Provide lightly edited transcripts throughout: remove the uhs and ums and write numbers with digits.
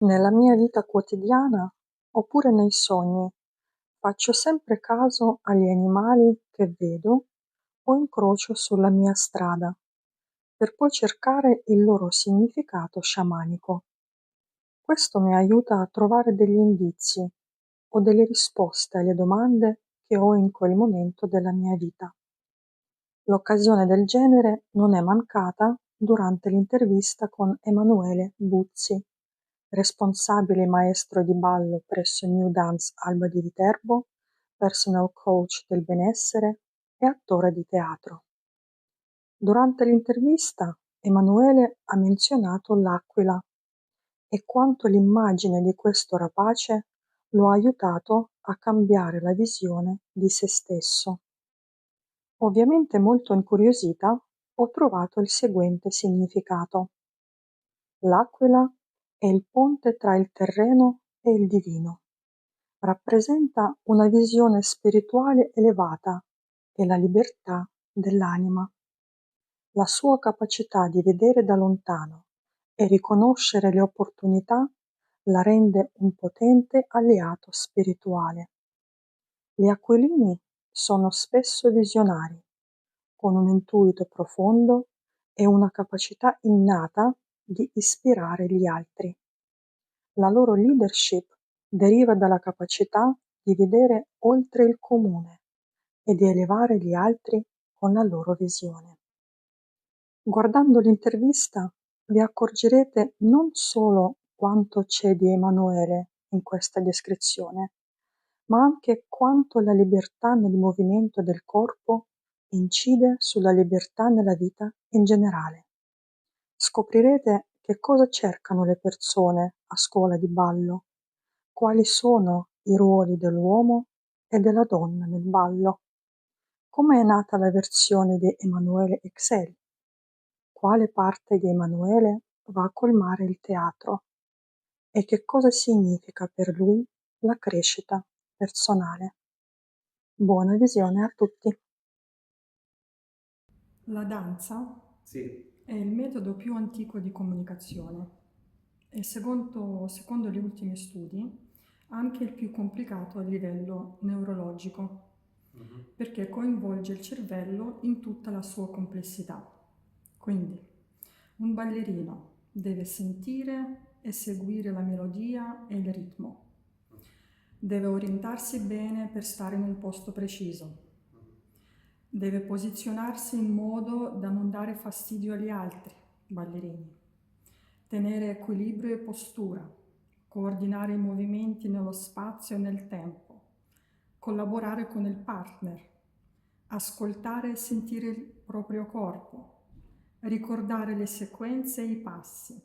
Nella mia vita quotidiana, oppure nei sogni, faccio sempre caso agli animali che vedo o incrocio sulla mia strada, per poi cercare il loro significato sciamanico. Questo mi aiuta a trovare degli indizi o delle risposte alle domande che ho in quel momento della mia vita. L'occasione del genere non è mancata durante l'intervista con Emanuele Buzzi, responsabile maestro di ballo presso New Dance Alba di Viterbo, personal coach del benessere e attore di teatro. Durante l'intervista Emanuele ha menzionato l'aquila e quanto l'immagine di questo rapace lo ha aiutato a cambiare la visione di se stesso. Ovviamente molto incuriosita, ho trovato il seguente significato. L'aquila è il ponte tra il terreno e il divino. Rappresenta una visione spirituale elevata e la libertà dell'anima. La sua capacità di vedere da lontano e riconoscere le opportunità la rende un potente alleato spirituale. Gli aquilini sono spesso visionari, con un intuito profondo e una capacità innata di ispirare gli altri. La loro leadership deriva dalla capacità di vedere oltre il comune e di elevare gli altri con la loro visione. Guardando l'intervista vi accorgerete non solo quanto c'è di Emanuele in questa descrizione, ma anche quanto la libertà nel movimento del corpo incide sulla libertà nella vita in generale. Scoprirete che cosa cercano le persone a scuola di ballo, quali sono i ruoli dell'uomo e della donna nel ballo, come è nata la versione di Emanuele Excel, quale parte di Emanuele va a colmare il teatro e che cosa significa per lui la crescita personale. Buona visione a tutti. La danza Sì, è il metodo più antico di comunicazione e secondo gli ultimi studi anche il più complicato a livello neurologico, mhm, perché coinvolge il cervello in tutta la sua complessità. Quindi un ballerino deve sentire e seguire la melodia e il ritmo, deve orientarsi bene per stare in un posto preciso, deve posizionarsi in modo da non dare fastidio agli altri ballerini, tenere equilibrio e postura, coordinare i movimenti nello spazio e nel tempo, collaborare con il partner, ascoltare e sentire il proprio corpo, ricordare le sequenze e i passi,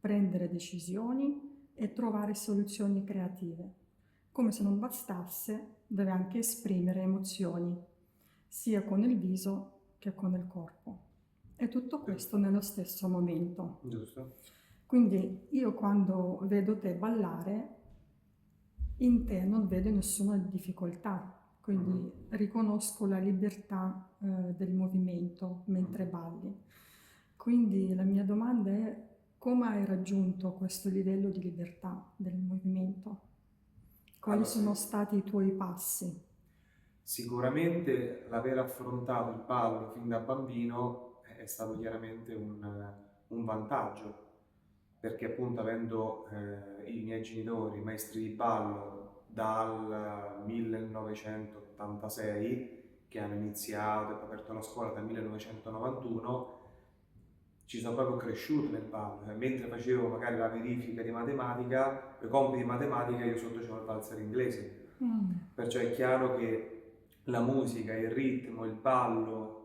prendere decisioni e trovare soluzioni creative. Come se non bastasse, deve anche esprimere emozioni, sia con il viso che con il corpo. E tutto questo nello stesso momento. giusto. Quindi io quando vedo te ballare, in te non vedo nessuna difficoltà, quindi riconosco la libertà del movimento mentre balli. Quindi la mia domanda è: come hai raggiunto questo livello di libertà del movimento? Quali Allora, sono stati i tuoi passi? sicuramente l'aver affrontato il ballo fin da bambino è stato chiaramente un vantaggio, perché appunto avendo i miei genitori maestri di ballo dal 1986, che hanno iniziato e poi aperto la scuola dal 1991, ci sono proprio cresciuto nel ballo. Mentre facevo magari la verifica di matematica, i compiti di matematica, io sotto c'avevo il valzer inglese. Perciò è chiaro che la musica, il ritmo, il ballo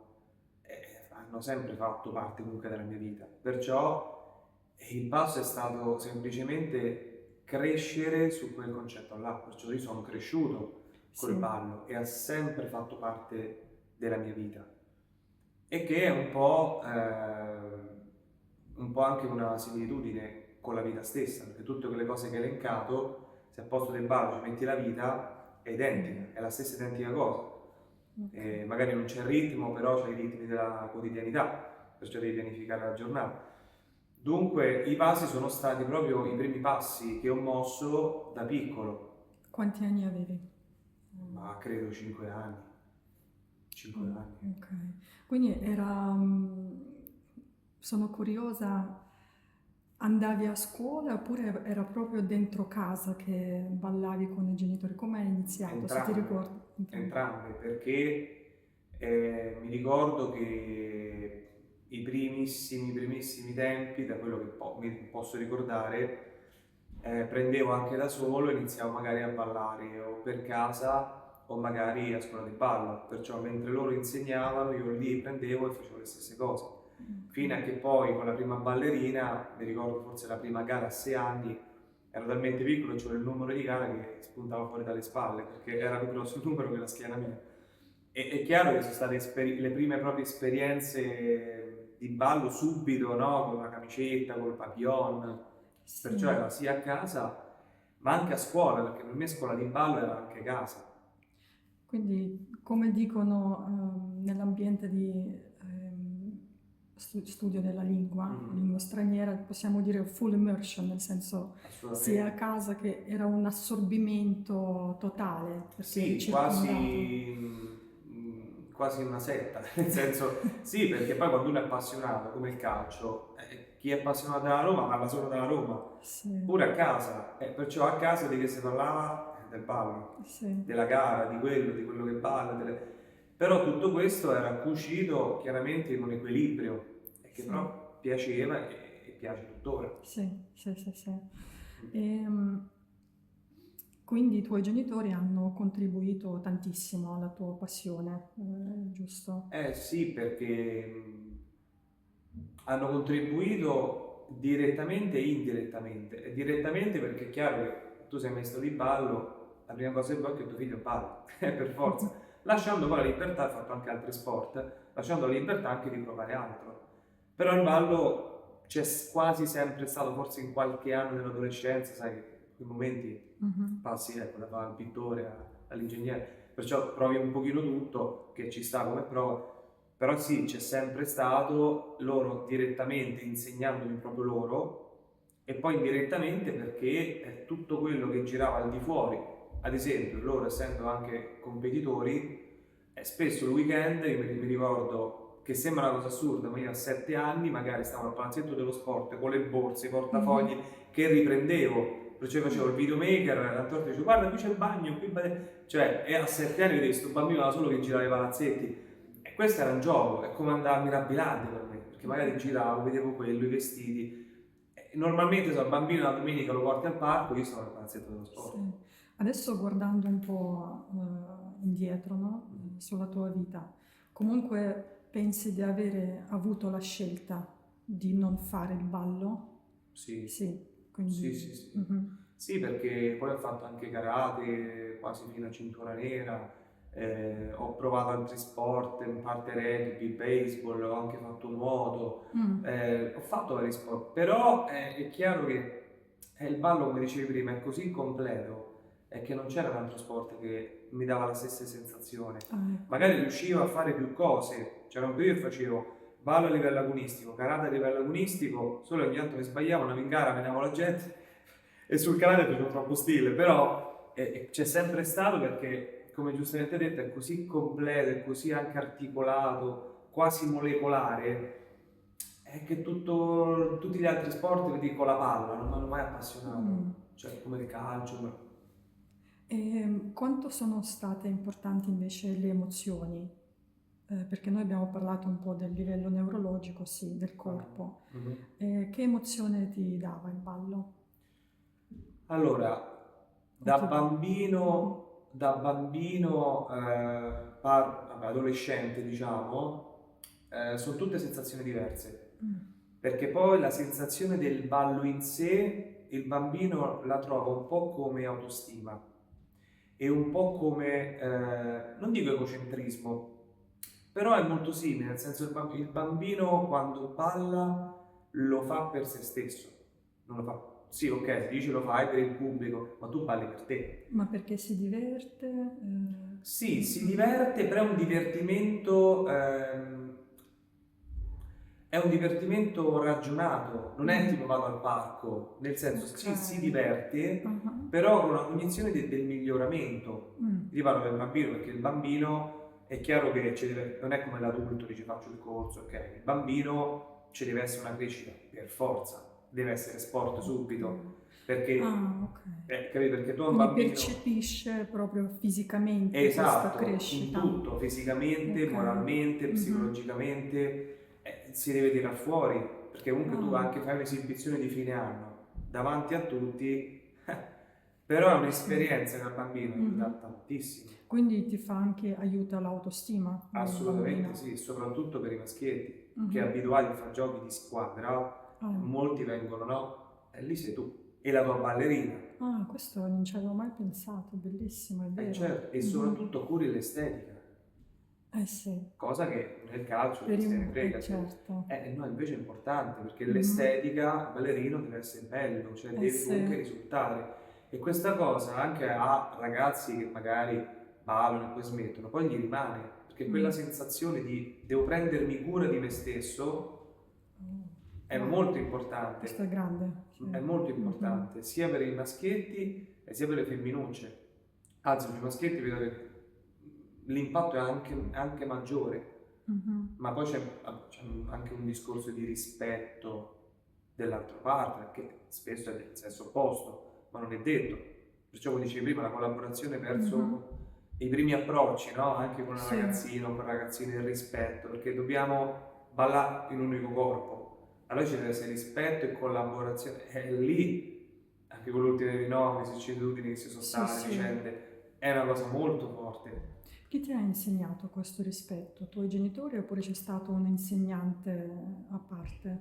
hanno sempre fatto parte comunque della mia vita. Perciò il passo è stato semplicemente crescere su quel concetto là. Perciò io sono cresciuto col Sì, ballo e ha sempre fatto parte della mia vita. E che è un po' anche una similitudine con la vita stessa, perché tutte quelle cose che hai elencato, se al posto del ballo ci metti la vita, è identica, è la stessa identica cosa. Magari non c'è il ritmo, però c'è i ritmi della quotidianità, perciò devi pianificare la giornata. Dunque, i passi sono stati proprio i primi passi che ho mosso da piccolo, Quanti anni avevi? ma credo 5 anni. 5 anni. Ok. Quindi sono curiosa, andavi a scuola oppure era proprio dentro casa che ballavi con i genitori? Come hai iniziato, se ti Entrambe, ricordi? entrambe, perché mi ricordo che i primissimi tempi, da quello che mi posso ricordare, prendevo anche da solo e iniziavo magari a ballare o per casa o magari a scuola di ballo, perciò mentre loro insegnavano io lì prendevo e facevo le stesse cose. Fino a che poi con la prima ballerina, mi ricordo forse la prima gara a 6 anni, ero talmente piccolo, c'era il numero di gara che spuntava fuori dalle spalle, perché era più grosso il numero che la schiena mia. E è chiaro che sono state le prime proprie esperienze di ballo subito, no? Con la camicetta, col papillon, Sì. perciò era sia a casa ma anche a scuola, perché per me scuola di ballo era anche casa. Quindi, come dicono nell'ambiente di studio della lingua straniera, possiamo dire full immersion, nel senso sia a Assolutamente. casa che era un assorbimento totale, perché eri Sì, circondato. quasi una setta, nel senso, sì, perché poi quando uno è appassionato, come il calcio, chi è appassionato della Roma parla solo della Roma, Sì, pure a casa, e perciò a casa di che si parlava del ballo, sì, della gara, di quello che balla, però tutto questo era cucito chiaramente in un equilibrio, e che sì, però piaceva e piace tuttora. sì, sì, sì, sì. Quindi i tuoi genitori hanno contribuito tantissimo alla tua passione, giusto? Eh sì, perché hanno contribuito direttamente e indirettamente. E direttamente perché è chiaro che tu sei maestro di ballo, la prima cosa che vuoi è che tuo figlio balli, per forza. Lasciando poi la libertà, ha fatto anche altri sport, lasciando la libertà anche di provare altro. Però il ballo c'è quasi sempre stato, forse in qualche anno dell'adolescenza, sai, che quei momenti passi, ecco, da fare al pittore all'ingegnere, perciò provi un pochino tutto, che ci sta come prova, però sì, c'è sempre stato loro direttamente insegnandomi proprio loro e poi indirettamente perché tutto quello che girava al di fuori, ad esempio loro essendo anche competitori, spesso il weekend io mi ricordo che sembra una cosa assurda, ma io a 7 anni magari stavo al palazzetto dello sport con le borse, i portafogli che riprendevo, perciò facevo il videomaker, tante volte dicevo guarda qui c'è il bagno, cioè e a 7 anni vedevo questo bambino da solo che girava i palazzetti e questo era un gioco, è come andare a Mirabilante per me, perché magari giravo, vedevo quello, i vestiti. E normalmente se il bambino la domenica lo porti al parco, io sono al palazzetto dello sport. Sì. Adesso guardando un po' indietro, no? Sulla tua vita, comunque pensi di avere avuto la scelta di non fare il ballo? Sì, Sì, quindi... sì, sì, sì. Sì, perché poi ho fatto anche karate, quasi fino a cintura nera, ho provato altri sport, in parte rugby, baseball, ho anche fatto nuoto, ho fatto vari sport, però è chiaro che il ballo, come dicevi prima, è così completo e che non c'era un altro sport che mi dava la stessa sensazione. ecco. Magari riuscivo a fare più cose, c'era un periodo che facevo ballo a livello agonistico, karate a livello agonistico, solo ogni tanto che sbagliavo, andavo in gara, menavo la gente e sul karate facevo troppo stile, però c'è sempre stato perché, come giustamente detto, è così completo, è così anche articolato, quasi molecolare, è che tutti gli altri sport, vedi, con la palla, non mi hanno mai appassionato, cioè come il calcio. E quanto sono state importanti invece le emozioni? Perché noi abbiamo parlato un po' del livello neurologico, sì, del corpo. Che emozione ti dava il ballo? Allora, da bambino, vabbè, adolescente, diciamo, sono tutte sensazioni diverse. Perché poi la sensazione del ballo in sé, il bambino la trova un po' come autostima e un po' come, non dico egocentrismo, però è molto simile, nel senso il bambino quando balla lo fa per se stesso, non lo fa. Sì, ok, si dice lo fai per il pubblico, ma tu balli per te. Ma perché si diverte? Sì, si diverte, però è un divertimento è un divertimento ragionato, non è tipo vado al parco, nel senso Ok. si diverte, Ah, però con una cognizione del miglioramento. Io parlo del bambino perché il bambino è chiaro che non è come l'adulto, dice faccio il corso, ok? Il bambino ci deve essere una crescita per forza, deve essere sport subito, perché, ok. capito? Perché tu a un Quindi bambino... percepisce proprio fisicamente questa Esatto, in crescita. tutto, fisicamente, Ok. moralmente, Mhm. psicologicamente, si deve tirare fuori, perché comunque tu Ah. anche fai un'esibizione di fine anno davanti a tutti, però è un'esperienza che al bambino aiuta Mhm. tantissimo. Quindi ti fa anche, aiuta l'autostima del Assolutamente bambino. sì, soprattutto per i maschietti, Mhm. che abituati a fare giochi di squadra, Ah. molti vengono, no? E lì sei tu, e la tua ballerina. Ah, questo non ci avevo mai pensato, bellissimo, è vero. Certo, e Mhm. soprattutto curi l'estetica. Sì. Cosa che nel calcio Per se ne frega. certo. No, invece è importante perché Mhm. l'estetica, il ballerino deve essere bello, cioè devi sì. comunque risultare. E questa cosa anche a ragazzi che magari ballano e poi smettono, poi gli rimane, perché quella sensazione di devo prendermi cura di me stesso è molto importante. Questo è grande. Sì. È molto importante, sia per i maschietti e sia per le femminucce. Anzi, per i maschietti vedo che l'impatto è anche maggiore. Ma poi c'è anche un discorso di rispetto dell'altra parte, perché spesso è del sesso opposto, ma non è detto. Perciò, come dicevi prima, la collaborazione verso i primi approcci, no? Anche con una ragazzina o con ragazzini, del rispetto, perché dobbiamo ballare in un unico corpo. Allora ci deve essere rispetto e collaborazione. E lì, anche con l'ultime rinnovi, vicissitudini che si sono state, vicende, è una cosa molto forte. Chi ti ha insegnato questo rispetto? I tuoi genitori oppure c'è stato un insegnante a parte?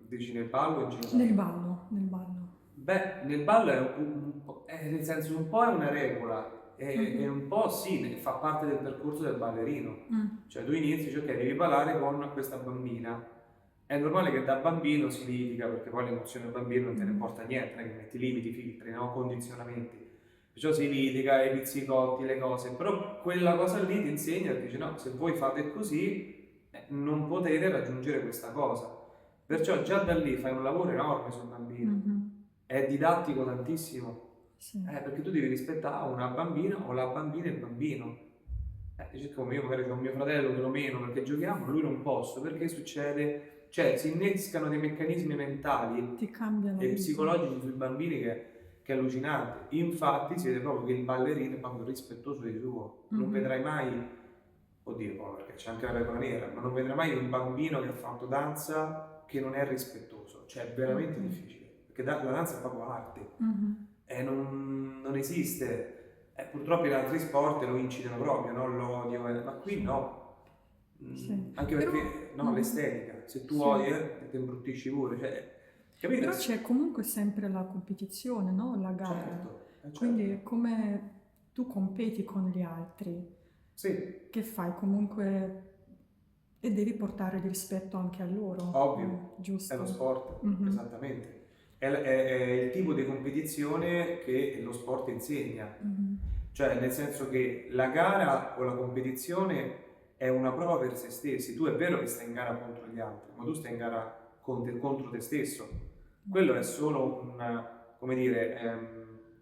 Dici nel ballo o in generale? Nel ballo. Beh, nel ballo nel senso un po' è una regola e un po' sì, fa parte del percorso del ballerino. Cioè tu inizi, dici ok, devi ballare con questa bambina. È normale che da bambino si litiga, perché poi l'emozione del bambino non te ne importa niente, non è che metti limiti, filtri, no? Condizionamenti. Perciò si litiga, i pizzicotti, le cose, però quella cosa lì ti insegna e dice no, se voi fate così non potete raggiungere questa cosa. Perciò già da lì fai un lavoro enorme sul bambino, è didattico tantissimo, Sì. perché tu devi rispettare una bambina o la bambina e il bambino. Dice come io magari ho mio fratello che lo meno perché giochiamo, lui non posso, perché succede? Cioè si innescano dei meccanismi mentali e psicologici sui bambini che è allucinante. Infatti si vede proprio che il ballerino è proprio rispettoso di suo. Non vedrai mai, oddio, perché c'è anche la pecora nera, ma non vedrai mai un bambino che ha fatto danza che non è rispettoso. Cioè è veramente difficile, perché la danza è proprio arte e non esiste. Purtroppo in altri sport lo incidono proprio, no? L'odio, ma qui no. Anche perché l'estetica, se tu odi ti imbruttisci pure, cioè, capito? Però c'è comunque sempre la competizione, no? La gara. Certo. Quindi è come tu competi con gli altri. Sì. Che fai comunque e devi portare di rispetto anche a loro. Ovvio, giusto. è lo sport, esattamente. È il tipo di competizione che lo sport insegna. Cioè nel senso che la gara o la competizione è una prova per se stessi. Tu è vero che stai in gara contro gli altri, ma tu stai in gara contro te stesso. Quello è solo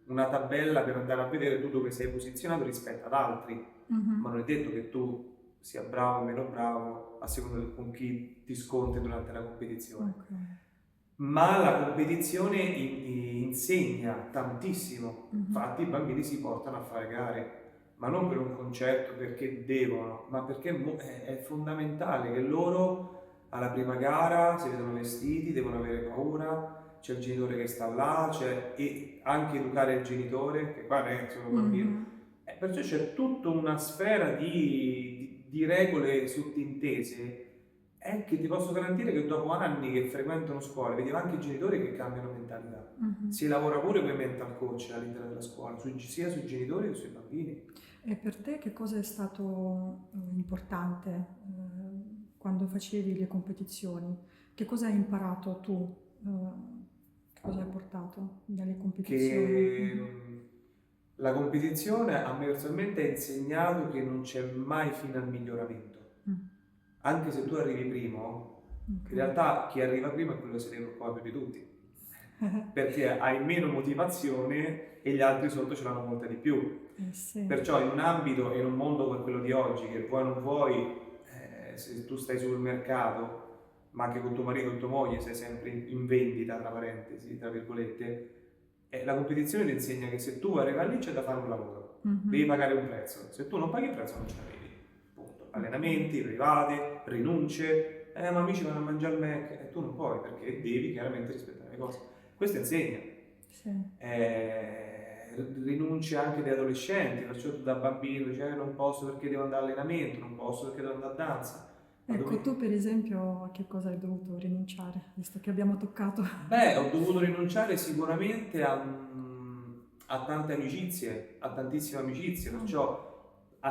una tabella per andare a vedere tu dove sei posizionato rispetto ad altri, ma non è detto che tu sia bravo o meno bravo a seconda con chi ti scontri durante la competizione. Ma la competizione insegna tantissimo. Infatti i bambini si portano a fare gare, ma non per un concetto perché devono, ma perché è fondamentale che loro alla prima gara si vedono vestiti, devono avere paura, c'è il genitore che sta là, e anche educare il genitore, che qua non è solo un bambino. Perciò c'è tutta una sfera di regole sottintese che ti posso garantire che dopo anni che frequentano scuola vedi anche i genitori che cambiano mentalità. Si lavora pure con i mental coach all'interno della scuola, sia sui genitori che sui bambini. E per te che cosa è stato importante quando facevi le competizioni? Che cosa hai imparato tu? Cosa hai portato dalle competizioni? Che la competizione a me personalmente ha insegnato che non c'è mai fine al miglioramento. anche se tu arrivi primo, Ok. in realtà chi arriva primo è quello che si deve preoccupare più di tutti, perché hai meno motivazione e gli altri sotto ce l'hanno molta di più. Sì. Perciò in un ambito, in un mondo come quello di oggi, che vuoi o non vuoi, se tu stai sul mercato, ma anche con tuo marito o tua moglie sei sempre in vendita, tra parentesi, tra virgolette, la competizione ti insegna che se tu vuoi arrivare lì c'è da fare un lavoro, devi pagare un prezzo, se tu non paghi il prezzo non ce l'avevi, punto. Allenamenti, private, rinunce, ma amici vanno a mangiare il Mac e tu non puoi perché devi chiaramente rispettare le cose. Questo insegna. Sì. Rinunce anche degli adolescenti, perciò tu da bambino dici non posso perché devo andare all'allenamento, non posso perché devo andare a danza. Ecco, tu per esempio a che cosa hai dovuto rinunciare, visto che abbiamo toccato? Beh, ho dovuto rinunciare sicuramente a tante amicizie, a tantissime amicizie, perciò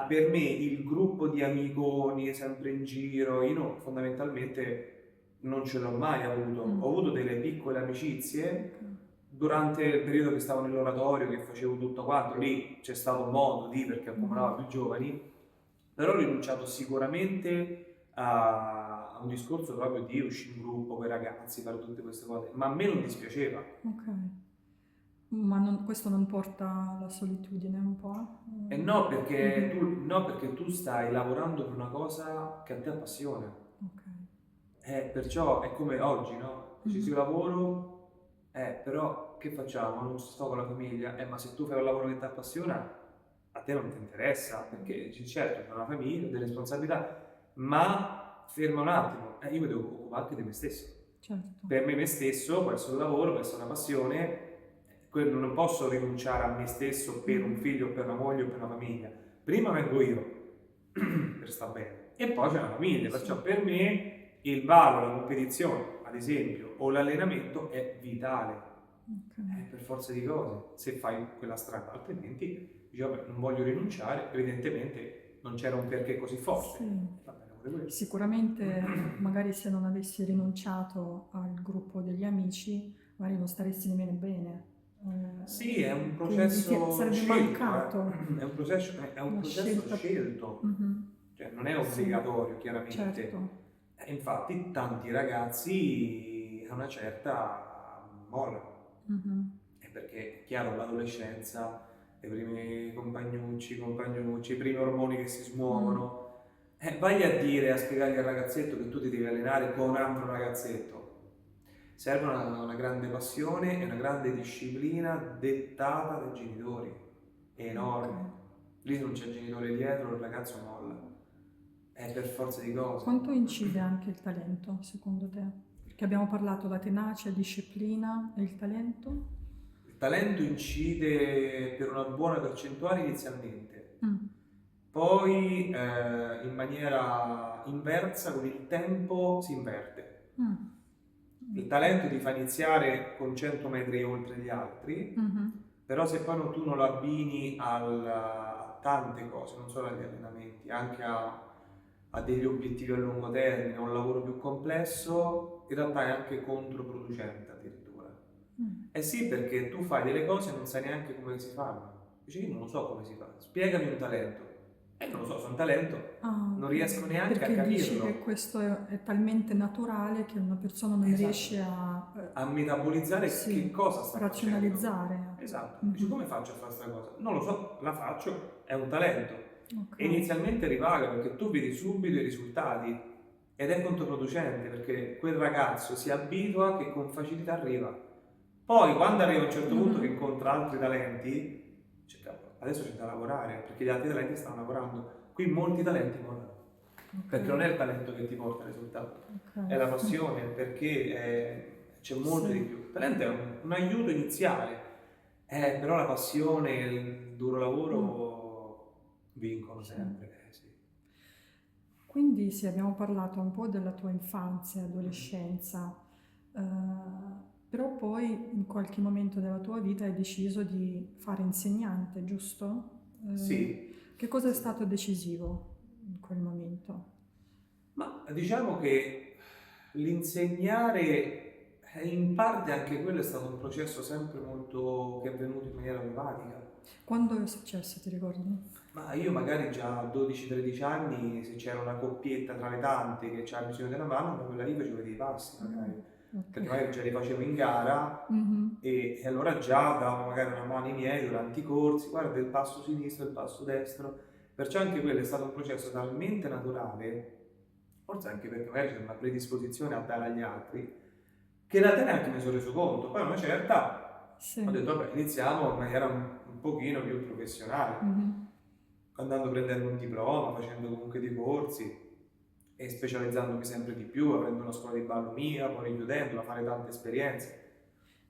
per me il gruppo di amiconi sempre in giro, io fondamentalmente non ce l'ho mai avuto. Ho avuto delle piccole amicizie durante il periodo che stavo nell'oratorio, che facevo tutto quanto, lì c'è stato modo di, perché accomunava più giovani, però ho rinunciato sicuramente a un discorso proprio di uscire in gruppo con i ragazzi, fare tutte queste cose, ma a me non dispiaceva. Ok. Ma questo non porta alla solitudine un po'? E no, perché tu stai lavorando per una cosa che a te appassiona. Ok. Perciò è come oggi, no? Dici io lavoro, però che facciamo? Non sto con la famiglia, ma se tu fai un lavoro che ti appassiona, a te non ti interessa, perché certo c'è una famiglia, delle responsabilità, ma ferma un attimo, io mi devo occupare anche di me stesso. Certo. Per me stesso può essere un lavoro, può essere una passione, non posso rinunciare a me stesso per un figlio, per una moglie o per una famiglia. Prima vengo io, per star bene, e poi c'è la famiglia, perciò per me il ballo, la competizione, ad esempio, o l'allenamento è vitale. Per forza di cose, se fai quella strada, altrimenti dici vabbè non voglio rinunciare, evidentemente non c'era un perché così forte. Sì. Sicuramente magari se non avessi rinunciato al gruppo degli amici magari non staresti nemmeno bene. Sì, è un processo sarebbe scelto, mancato. È un processo scelto, cioè non è obbligatorio, chiaramente. Certo. Infatti tanti ragazzi a una certa mollano. Perché è chiaro, l'adolescenza, i primi compagnucci, i primi ormoni che si smuovono, vai a dire, a spiegargli al ragazzetto che tu ti devi allenare con un altro ragazzetto. Serve una grande passione e una grande disciplina dettata dai genitori, è enorme. Lì se non c'è il genitore dietro il ragazzo molla, è per forza di cose. Quanto incide anche il talento secondo te? Perché abbiamo parlato la tenacia, disciplina e il talento? Il talento incide per una buona percentuale inizialmente, poi in maniera inversa con il tempo si inverte. Il talento ti fa iniziare con 100 metri oltre gli altri, però se poi tu non lo abbini a tante cose, non solo agli allenamenti, anche a degli obiettivi a lungo termine, a un lavoro più complesso, in realtà è anche controproducente addirittura. Eh sì, perché tu fai delle cose e non sai neanche come si fanno. Dici, io non lo so come si fa, spiegami un talento. Non lo so, sono un talento, non riesco neanche perché a capirlo. Dici che questo è talmente naturale che una persona non riesce a metabolizzare che cosa sta razionalizzare. facendo. Esatto. Dici, come faccio a fare questa cosa? Non lo so, la faccio, è un talento. E inizialmente ripaga perché tu vedi subito i risultati ed è controproducente perché quel ragazzo si abitua che con facilità arriva. Poi quando arriva a un certo punto che incontra altri talenti, adesso c'è da lavorare perché gli altri talenti stanno lavorando. Qui molti talenti mollano. Perché non è il talento che ti porta al risultato, è la passione, perché c'è molto di più. Il talento è un aiuto iniziale, però la passione e il duro lavoro vincono sempre. Sì. Quindi sì, abbiamo parlato un po' della tua infanzia e adolescenza, però poi in qualche momento della tua vita hai deciso di fare insegnante, giusto? Sì. Che cosa è stato decisivo in quel momento? Ma diciamo che l'insegnare In parte anche quello è stato un processo sempre molto che è avvenuto in maniera automatica. Quando è successo, ti ricordi? Ma io magari già a 12-13 anni, se c'era una coppietta tra le tante che c'era bisogno della mano, ma quella lì facevo dei passi magari, perché Ok. magari già li facevo in gara Mhm. e allora già davo magari una mano ai miei durante i corsi, guarda il passo sinistro, il passo destro, perciò anche quello è stato un processo talmente naturale, forse anche perché magari c'è una predisposizione a dare agli altri, che in realtà neanche mi sono reso conto, poi a una certa Sì. ho detto vabbè iniziamo in maniera un pochino più professionale, Mhm. andando a prendere un diploma, facendo comunque dei corsi e specializzandomi sempre di più, aprendo una scuola di ballo mia, poi richiudendola, fare tante esperienze.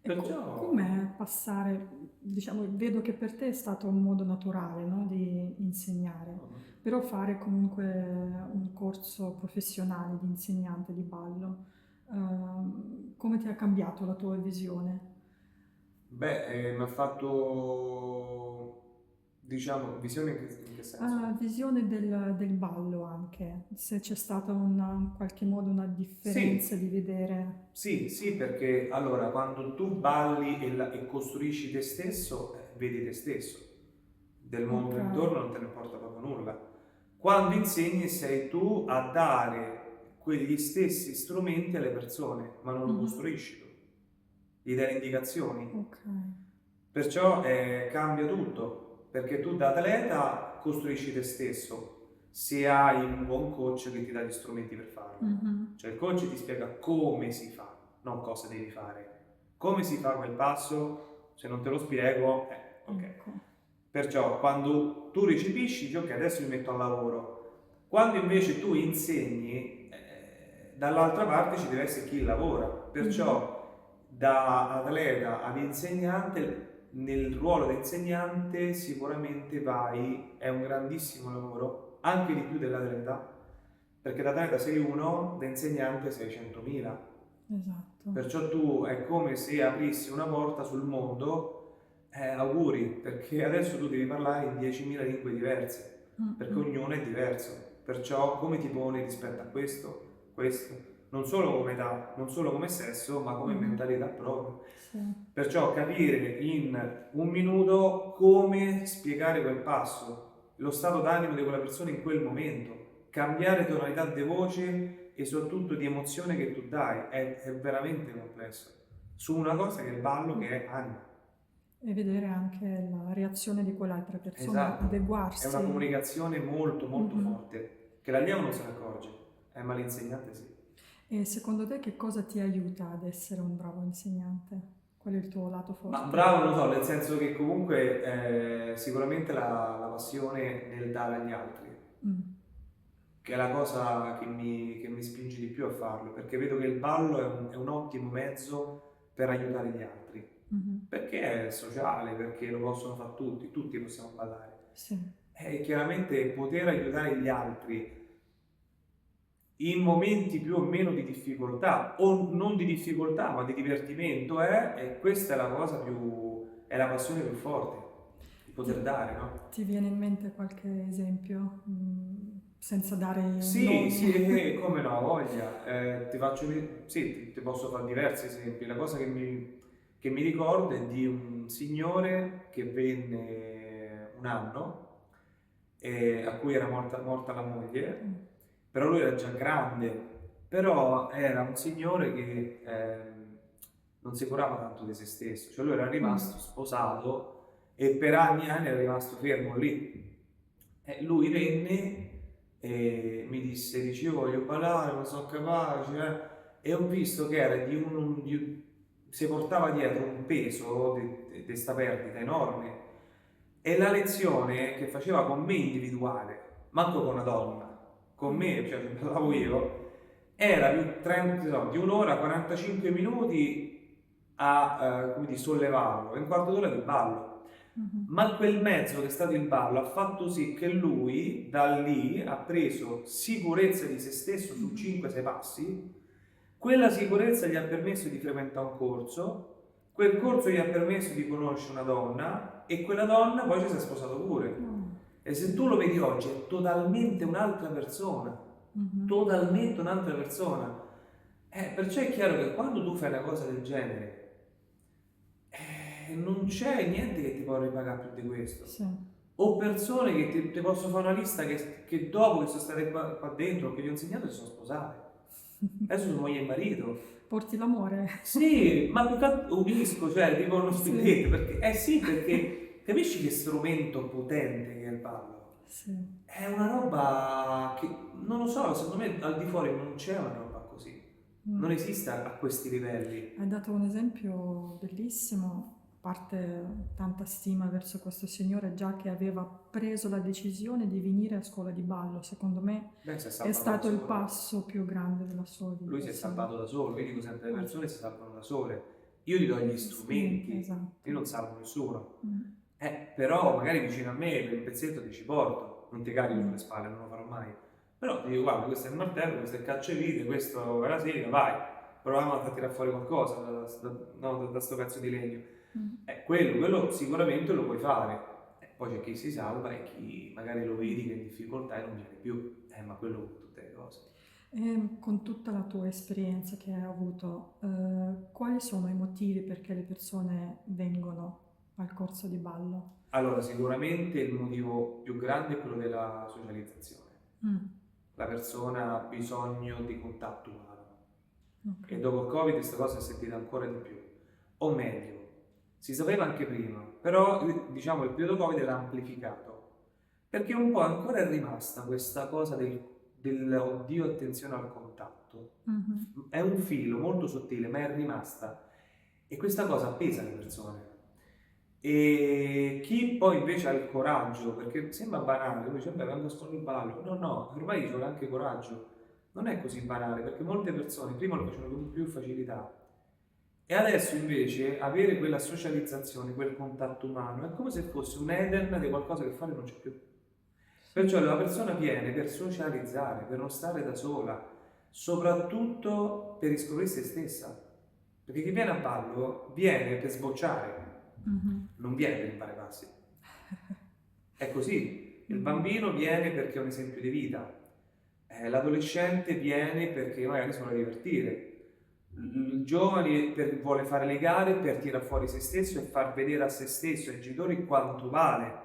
Perciò Com'è passare, diciamo, vedo che per te è stato un modo naturale, no, di insegnare, però fare comunque un corso professionale di insegnante di ballo, come ti ha cambiato la tua visione? mi ha fatto, diciamo, visione in che senso? Visione del ballo anche, se c'è stata in qualche modo una differenza Sì, di vedere. sì, perché allora quando tu balli e costruisci te stesso, vedi te stesso, del mondo Ok. intorno non te ne importa proprio nulla. Quando insegni sei tu a dare quegli stessi strumenti alle persone, ma non lo Mhm. costruisci tu, gli dai le indicazioni. Ok. Perciò cambia tutto, perché tu da atleta costruisci te stesso, se hai un buon coach che ti dà gli strumenti per farlo. Mhm. Cioè il coach ti spiega come si fa, non cosa devi fare. Come si fa quel passo, se non te lo spiego, ok. Ecco. Perciò quando tu recepisci, dici ok, adesso mi metto al lavoro. Quando invece tu insegni, dall'altra parte ci deve essere chi lavora. Perciò da atleta ad insegnante, nel ruolo di insegnante sicuramente è un grandissimo lavoro, anche di più dell'atleta, perché da atleta sei uno, da insegnante sei 100.000. Esatto. Perciò tu è come se aprissi una porta sul mondo, auguri, perché adesso tu devi parlare in 10.000 lingue diverse, perché ognuno è diverso. Perciò come ti poni rispetto a questo, non solo come età, non solo come sesso, ma come mentalità proprio. Sì. Perciò capire in un minuto come spiegare quel passo, lo stato d'animo di quella persona in quel momento, cambiare tonalità di voce e soprattutto di emozione che tu dai, è veramente complesso. Su una cosa che è il ballo, che è anima. E vedere anche la reazione di quell'altra persona, Esatto, è adeguarsi. una comunicazione molto forte, che l'allievo non se ne accorge, ma l'insegnante sì. E secondo te che cosa ti aiuta ad essere un bravo insegnante? Qual è il tuo lato forte? Ma bravo, non so, nel senso che comunque sicuramente la passione nel dare agli altri, che è la cosa che mi spinge di più a farlo, perché vedo che il ballo è un ottimo mezzo per aiutare gli altri, perché è sociale, perché lo possono fare tutti possiamo ballare. Sì. E chiaramente poter aiutare gli altri in momenti più o meno di difficoltà, o non di difficoltà, ma di divertimento, e questa è la cosa è la passione più forte, di poter dare, no? Ti viene in mente qualche esempio? Senza dare nomi? Sì, come no, voglia. Ti posso fare diversi esempi. La cosa che mi ricordo è di un signore che venne un anno, a cui era morta la moglie, però lui era già grande, però era un signore che non si curava tanto di se stesso, cioè lui era rimasto sposato e per anni e anni era rimasto fermo lì. Lui venne e mi disse, io voglio ballare, non sono capace, e ho visto che era si portava dietro un peso di questa perdita enorme, e la lezione che faceva con me individuale, manco con una donna, con me, cioè che ballavo io, era di un'ora, 45 minuti a come dire, sollevarlo, un quarto d'ora di ballo. Ma quel mezzo che è stato il ballo ha fatto sì che lui da lì ha preso sicurezza di se stesso su 5-6 passi, quella sicurezza gli ha permesso di frequentare un corso, quel corso gli ha permesso di conoscere una donna e quella donna poi ci si è sposato pure. E se tu lo vedi oggi è totalmente un'altra persona, totalmente un'altra persona. Perciò è chiaro che quando tu fai una cosa del genere, non c'è niente che ti può ripagare più di questo. Sì. O persone che ti posso fare una lista che dopo che sono state qua dentro, che gli ho insegnato, si sono sposate. Adesso sono moglie e marito. Porti l'amore. Sì, ma più che altro unisco, cioè tipo uno Sì. spilletto, perché capisci che strumento potente che è il ballo? Sì. È una roba che, non lo so, secondo me al di fuori non c'è una roba così. Non esiste a questi livelli. Hai dato un esempio bellissimo, a parte tanta stima verso questo signore già che aveva preso la decisione di venire a scuola di ballo. Secondo me Beh, si è è salvato stato da il solo. passo più grande della sua vita. Lui si è sì. salvato da solo, io dico sempre le persone si salvano da sole. Io gli do gli strumenti, Sì, esatto. io non salvo nessuno. Mm. Però magari vicino a me per un pezzetto ti ci porto, non ti carico sulle spalle, non lo farò mai. Però ti dico, guarda, questo è il martello, questo è il cacciavite, questo è la sega, vai, proviamo a tirare fuori qualcosa da sto pezzo di legno. Quello sicuramente lo puoi fare. Poi c'è chi si salva e chi magari lo vedi che è in difficoltà e non viene più. Ma quello con tutte le cose. E con tutta la tua esperienza che hai avuto, quali sono i motivi perché le persone vengono al corso di ballo? Allora, sicuramente il motivo più grande è quello della socializzazione. La persona ha bisogno di contatto umano. Okay. E dopo il Covid questa cosa si è sentita ancora di più. O meglio, si sapeva anche prima, però diciamo il periodo Covid l'ha amplificato. Perché un po' ancora è rimasta questa cosa oddio, attenzione al contatto. È un filo molto sottile, ma è rimasta. E questa cosa pesa alle persone. E chi poi invece ha il coraggio, perché sembra banale, lui dice, beh, vengo a scuola di ballo. No, ormai ci vuole anche coraggio. Non è così banale, perché molte persone prima lo facevano con più facilità. E adesso invece avere quella socializzazione, quel contatto umano, è come se fosse un Eden di qualcosa che fare non c'è più. Perciò la persona viene per socializzare, per non stare da sola, soprattutto per riscoprire se stessa. Perché chi viene a ballo viene per sbocciare, non viene per imparare passi. È così. Il bambino viene perché è un esempio di vita. L'adolescente viene perché magari si vuole divertire. Il giovane vuole fare le gare per tirare fuori se stesso e far vedere a se stesso e ai genitori quanto vale.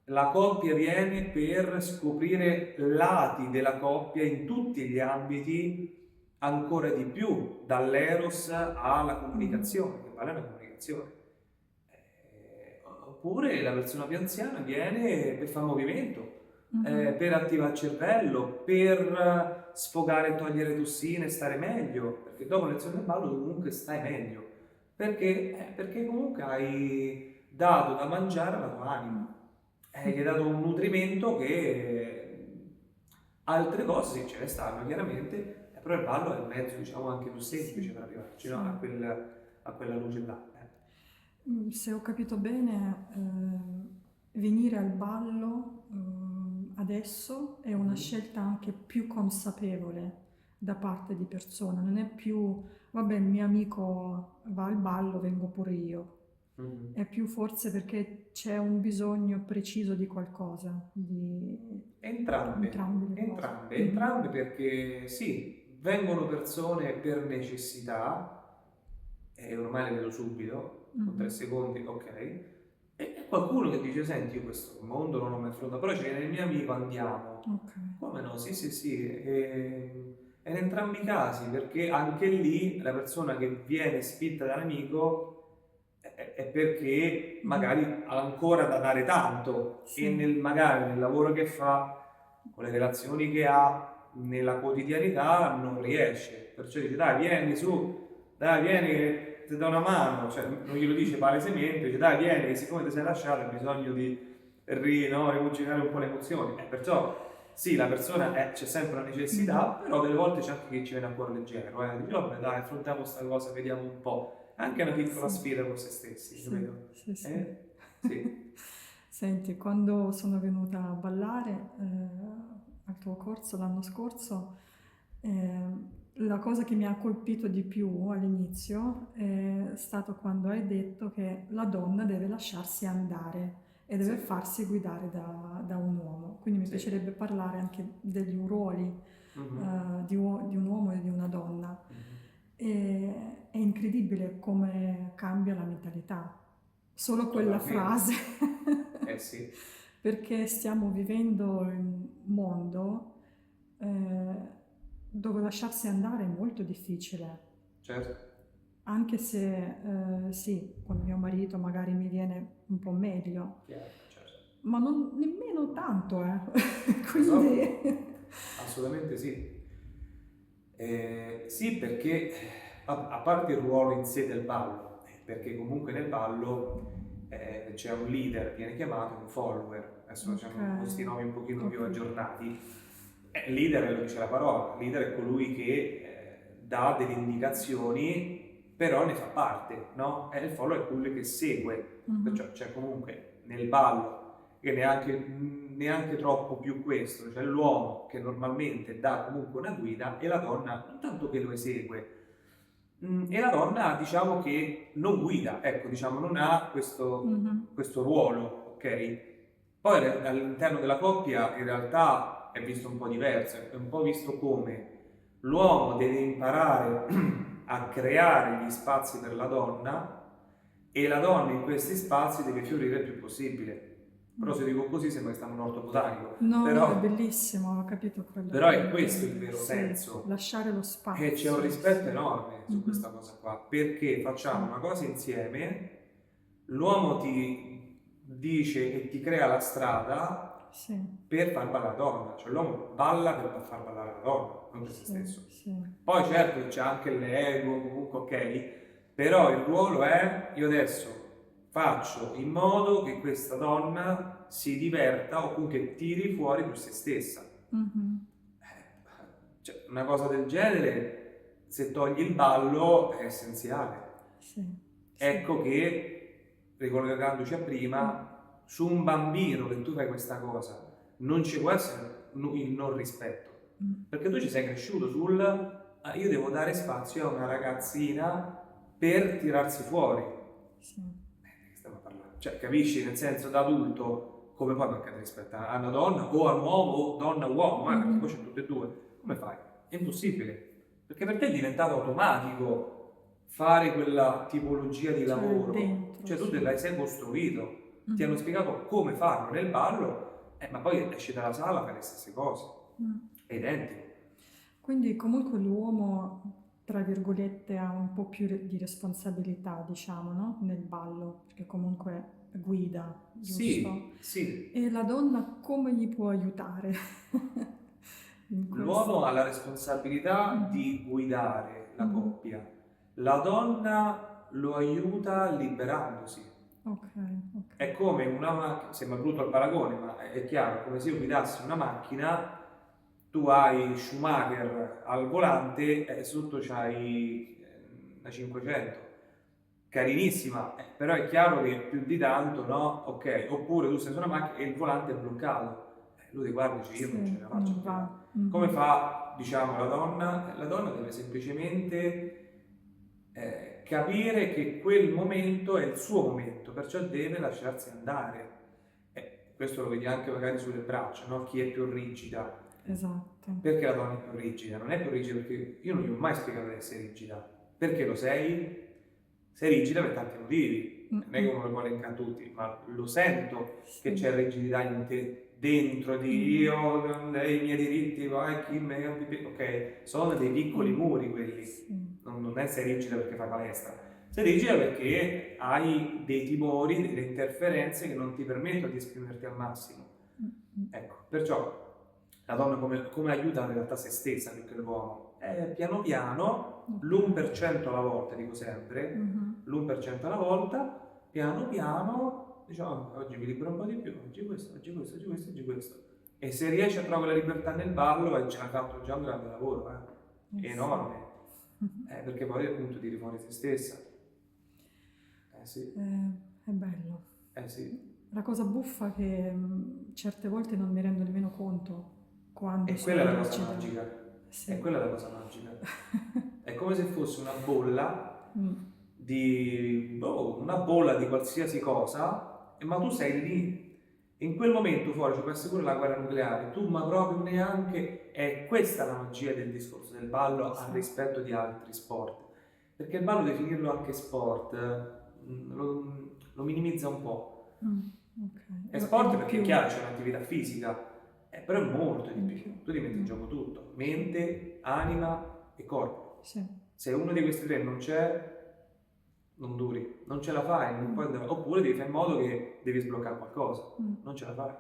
La coppia viene per scoprire lati della coppia in tutti gli ambiti, ancora di più, dall'eros alla comunicazione, che parla di comunicazione. Oppure la persona più anziana viene per fare movimento, per attivare il cervello, per sfogare e togliere tossine, stare meglio, perché dopo le lezioni del ballo comunque stai meglio, perché comunque hai dato da mangiare alla tua anima, gli hai dato un nutrimento che altre cose ce ne stanno chiaramente, però il ballo è il mezzo diciamo anche più semplice per arrivarci no? a quella luce là. Se ho capito bene, venire al ballo adesso è una scelta anche più consapevole da parte di persone, non è più, vabbè, il mio amico va al ballo, vengo pure io. È più forse perché c'è un bisogno preciso di qualcosa, di Entrambe perché sì, vengono persone per necessità, e ormai le vedo subito, con 3 secondi, ok, e qualcuno che dice, senti, io questo mondo non l'ho mai affrontato, però c'è nel mio amico, andiamo. Okay. Come no? Sì, e in entrambi i casi, perché anche lì la persona che viene spinta dall'amico è perché magari ha ancora da dare tanto e magari nel lavoro che fa, con le relazioni che ha, nella quotidianità non riesce. Perciò dice, dai, vieni su, dai, vieni che ti do una mano, cioè non glielo dice palesemente, dice, dai, vieni che siccome ti sei lasciato hai bisogno di rimuginare un po' le emozioni. Perciò sì, la persona c'è sempre una necessità, però delle volte c'è anche chi ci viene a cuore leggero, dice, vabbè dai, affrontiamo questa cosa, vediamo un po'. Anche una piccola sfida con se stessi, capito? Sì. Sì. Senti, quando sono venuta a ballare al tuo corso l'anno scorso, la cosa che mi ha colpito di più all'inizio è stato quando hai detto che la donna deve lasciarsi andare e deve farsi guidare da un uomo. Quindi mi piacerebbe parlare anche degli ruoli di un uomo e di una donna. È incredibile come cambia la mentalità. Solo quella frase. Sì. Perché stiamo vivendo in un mondo dove lasciarsi andare è molto difficile. Certo. Anche se sì, con mio marito magari mi viene un po' meglio, Certo. ma non nemmeno tanto, quindi Assolutamente sì. Sì, perché a parte il ruolo in sé del ballo, perché comunque nel ballo c'è un leader, viene chiamato, un follower, adesso facciamo questi nomi un pochino più aggiornati. Leader lo dice la parola, leader è colui che dà delle indicazioni, però ne fa parte, no? E il follower è colui che segue, perciò c'è comunque nel ballo, che neanche troppo più questo, cioè l'uomo che normalmente dà comunque una guida e la donna non tanto che lo esegue, e la donna diciamo che non guida, ecco, diciamo non ha questo ruolo, ok? Poi all'interno della coppia in realtà è visto un po' diverso, è un po' visto come l'uomo deve imparare a creare gli spazi per la donna e la donna in questi spazi deve fiorire il più possibile. Però se dico così sembra che stiamo in orto botanico. No, però, è bellissimo, ho capito quello. Però è questo il vero senso. Lasciare lo spazio. E c'è un rispetto enorme su questa cosa qua, perché facciamo una cosa insieme, l'uomo ti dice e ti crea la strada per far ballare la donna, cioè l'uomo balla per far ballare la donna, non per se stesso. Poi certo c'è anche l'ego, comunque ok, però il ruolo è io adesso faccio in modo che questa donna si diverta o comunque tiri fuori su se stessa. Cioè, una cosa del genere, se togli il ballo, è essenziale. Ecco che, ricollegandoci a prima, su un bambino che tu fai questa cosa, non ci può essere il non rispetto. Perché tu ci sei cresciuto io devo dare spazio a una ragazzina per tirarsi fuori. Stiamo parlando. Cioè, capisci? Nel senso, da adulto, come poi manca di rispetto a una donna o a un uomo o donna-uomo, perché poi c'è tutte e due. Come fai? È impossibile. Perché per te è diventato automatico fare quella tipologia di lavoro. Cioè tu te sei costruito, ti hanno spiegato come farlo nel ballo, ma poi esci dalla sala, fai le stesse cose. È identico. Quindi comunque l'uomo, tra virgolette, ha un po' più di responsabilità, diciamo, no? Nel ballo, perché comunque guida, giusto? Sì. E la donna come gli può aiutare? L'uomo ha la responsabilità di guidare la coppia, la donna lo aiuta liberandosi. È come una macchina, sembra brutto il paragone, ma è chiaro, come se io guidassi una macchina, tu hai Schumacher al volante e sotto c'hai la 500, carinissima, però è chiaro che più di tanto, no? Ok, oppure tu sei su una macchina e il volante è bloccato. Lui ti guarda e dice io non ce la faccio più. Come fa, diciamo, la donna? La donna deve semplicemente capire che quel momento è il suo momento, perciò deve lasciarsi andare. Questo lo vedi anche magari sulle braccia, no? Chi è più rigida. Esatto. Perché la donna è più rigida? Non è più rigida perché io non gli ho mai spiegato di essere rigida. Perché lo sei? Sei rigida per tanti motivi. Non è che uno lo vuole elencare tutti, ma lo sento che c'è rigidità in te. Dentro di io, dei miei diritti, vai, chi me, ok, sono dei piccoli muri quelli, non è sei rigida perché fai palestra, sei rigida perché hai dei timori, delle interferenze che non ti permettono di esprimerti al massimo. Ecco, perciò la donna come aiuta in realtà se stessa più che l'uomo? Piano piano, l'1% alla volta, dico sempre, l'1% alla volta, piano piano, diciamo, oggi mi libero un po' di più, oggi questo. E se riesci a trovare la libertà nel ballo, hai già fatto un grande lavoro, enorme, perché poi appunto tiri fuori se stessa. Sì. È bello. Sì. La cosa buffa è che certe volte non mi rendo nemmeno conto quando e quella è la cosa magica. Sì. E quella è la cosa magica. È come se fosse una bolla una bolla di qualsiasi cosa, ma tu sei lì. In quel momento fuori ci può essere pure la guerra nucleare, tu ma proprio neanche. È questa la magia del discorso del ballo al rispetto di altri sport. perché il ballo, definirlo anche sport, lo minimizza un po'. Ok. È sport di perché è più. chiaro, c'è un'attività fisica, però è molto di In più. più. Tu ti metti in gioco tutto, mente, anima e corpo. Sì. Se uno di questi tre non c'è, non duri, non ce la fai, non puoi andare- oppure devi fare in modo che devi sbloccare qualcosa, non ce la fai.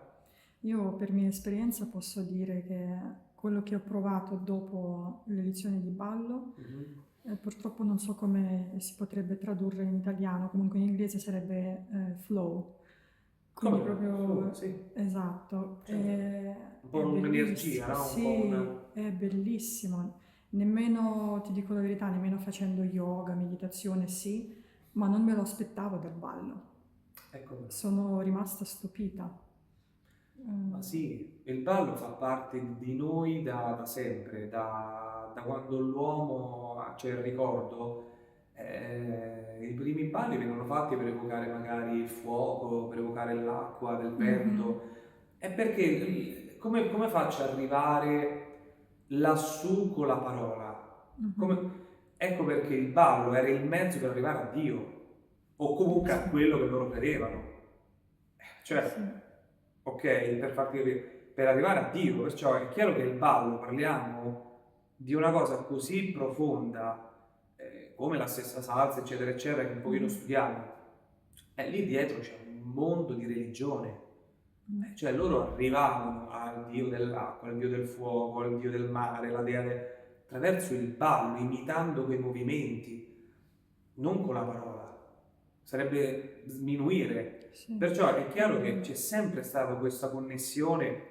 Io per mia esperienza posso dire che quello che ho provato dopo le lezioni di ballo, purtroppo non so come si potrebbe tradurre in italiano, comunque in inglese sarebbe flow. Quindi Come no? proprio Sì. esatto, Un po' è un'energia, bellissimo, no? Un po' sì, è bellissimo. Nemmeno, ti dico la verità, nemmeno facendo yoga, meditazione, sì, ma non me lo aspettavo dal ballo. Ecco. Sono rimasta stupita. Ma sì, il ballo fa parte di noi da sempre, da quando l'uomo c'è il ricordo. I primi balli vengono fatti per evocare magari il fuoco, per evocare l'acqua, del vento. È perché come faccio ad arrivare lassù con la parola? Ecco perché il ballo era il mezzo per arrivare a Dio, o comunque a quello che loro credevano. Cioè, ok, per farti capire, per arrivare a Dio, perciò è chiaro che il ballo, parliamo di una cosa così profonda, come la stessa salsa, eccetera, eccetera, che un pochino studiamo, e lì dietro c'è un mondo di religione. Cioè loro arrivavano al dio dell'acqua, al dio del fuoco, al dio del mare, la dea attraverso il ballo, imitando quei movimenti, non con la parola. Sarebbe sminuire. Sì. Perciò è chiaro che c'è sempre stata questa connessione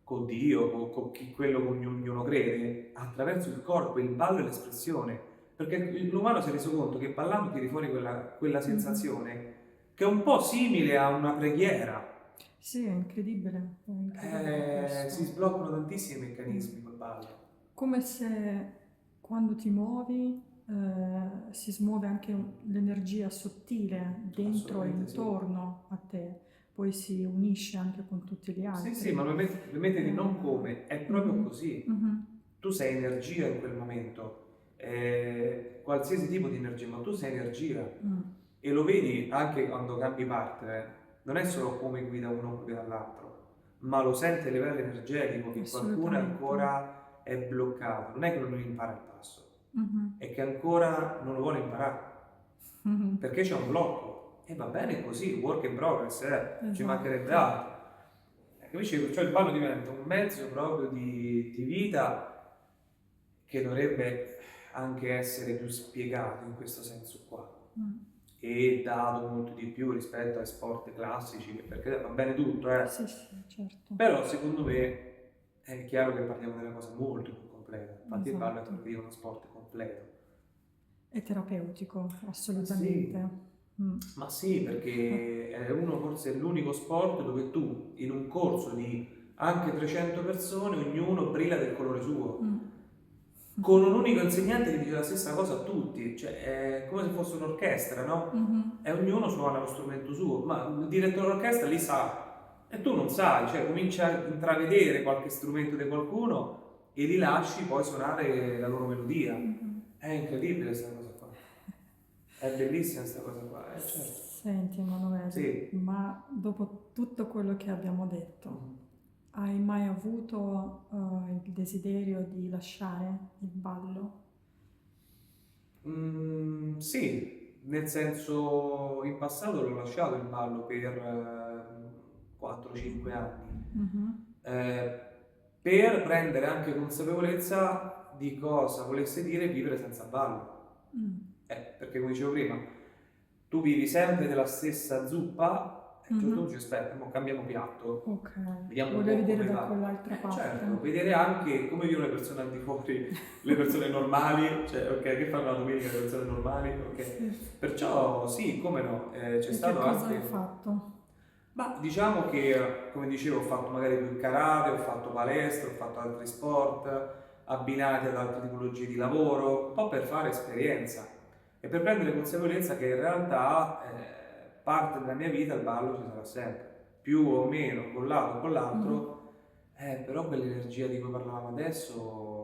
con Dio, con quello con ognuno crede, attraverso il corpo, il ballo e l'espressione. Perché l'umano si è reso conto che ballando tiri fuori quella sensazione che è un po' simile a una preghiera. Sì, è incredibile. Si sbloccano tantissimi meccanismi col ballo. Come se quando ti muovi si smuove anche l'energia sottile dentro e intorno a te, poi si unisce anche con tutti gli altri. Sì, ma lo mettiti non come, è proprio così. Tu sei energia in quel momento, qualsiasi tipo di energia, ma tu sei energia. E lo vedi anche quando cambi partner, non è solo come guida uno o guida l'altro, ma lo sente a livello energetico che qualcuno ancora è bloccato. Non è che non impara il passo, è che ancora non lo vuole imparare, perché c'è un blocco. E va bene così, work in progress, ci mancherebbe altro. Capisci? Cioè il ballo diventa un mezzo proprio di vita che dovrebbe anche essere più spiegato in questo senso qua. E dato molto di più rispetto ai sport classici, perché va bene tutto, Sì, certo. Però secondo me è chiaro che parliamo di una cosa molto più completa. Infatti il ballo è per dire uno sport completo. È terapeutico, assolutamente. Ma sì, perché è forse l'unico sport dove tu, in un corso di anche 300 persone, ognuno brilla del colore suo. Con un unico insegnante che dice la stessa cosa a tutti, cioè è come se fosse un'orchestra, no? E ognuno suona lo strumento suo, ma il direttore dell'orchestra lì sa, e tu non sai, cioè comincia a intravedere qualche strumento di qualcuno e li lasci poi suonare la loro melodia. È incredibile questa cosa qua, è bellissima questa cosa qua, certo. Senti Emanuele, ma dopo tutto quello che abbiamo detto, hai mai avuto il desiderio di lasciare il ballo? Sì, nel senso in passato l'ho lasciato il ballo per 4-5 anni, per prendere anche consapevolezza di cosa volesse dire vivere senza ballo. Perché come dicevo prima, tu vivi sempre della stessa zuppa. A un certo punto dici, aspetta, cambiamo piatto. Ok, Vediamo voglio vedere da quell'altra parte. Certo, vedere anche come vivono le persone al di fuori, le persone normali, cioè ok, che fanno la domenica le persone normali, ok. Perciò sì, come no, c'è stato che cosa anche... hai fatto? Ma diciamo che, come dicevo, ho fatto magari più karate, ho fatto palestra, ho fatto altri sport, abbinati ad altre tipologie di lavoro, un po' per fare esperienza e per prendere consapevolezza che in realtà parte della mia vita il ballo ci sarà sempre, più o meno, con un lato o con l'altro, però quell'energia di cui parlavamo adesso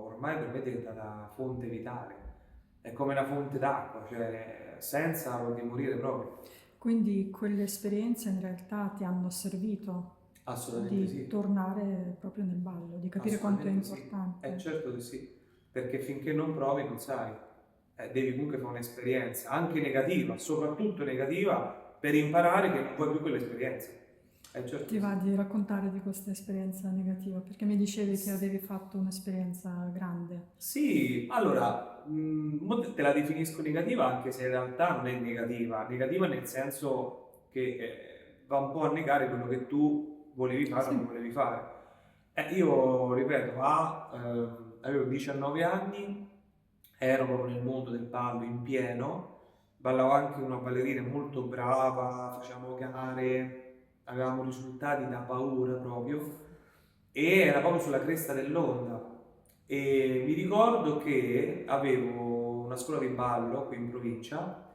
ormai per me è diventata fonte vitale. è come una fonte d'acqua, cioè senza vuol dire morire proprio. Quindi quelle esperienze in realtà ti hanno servito Assolutamente di sì. tornare proprio nel ballo, di capire quanto è Assolutamente sì. importante. Certo che sì, perché finché non provi non sai. Devi comunque fare un'esperienza, anche negativa, soprattutto negativa, per imparare che non vuoi più quell'esperienza. Certo Ti che va sì. di raccontare di questa esperienza negativa? Perché mi dicevi che avevi fatto un'esperienza grande. Sì, allora, mo te la definisco negativa anche se in realtà non è negativa nel senso che va un po' a negare quello che tu volevi fare o Sì. non volevi fare. Io, ripeto, avevo 19 anni, ero proprio nel mondo del ballo in pieno, ballavo anche una ballerina molto brava, facevamo gare, avevamo risultati da paura proprio, e era proprio sulla cresta dell'onda. E mi ricordo che avevo una scuola di ballo qui in provincia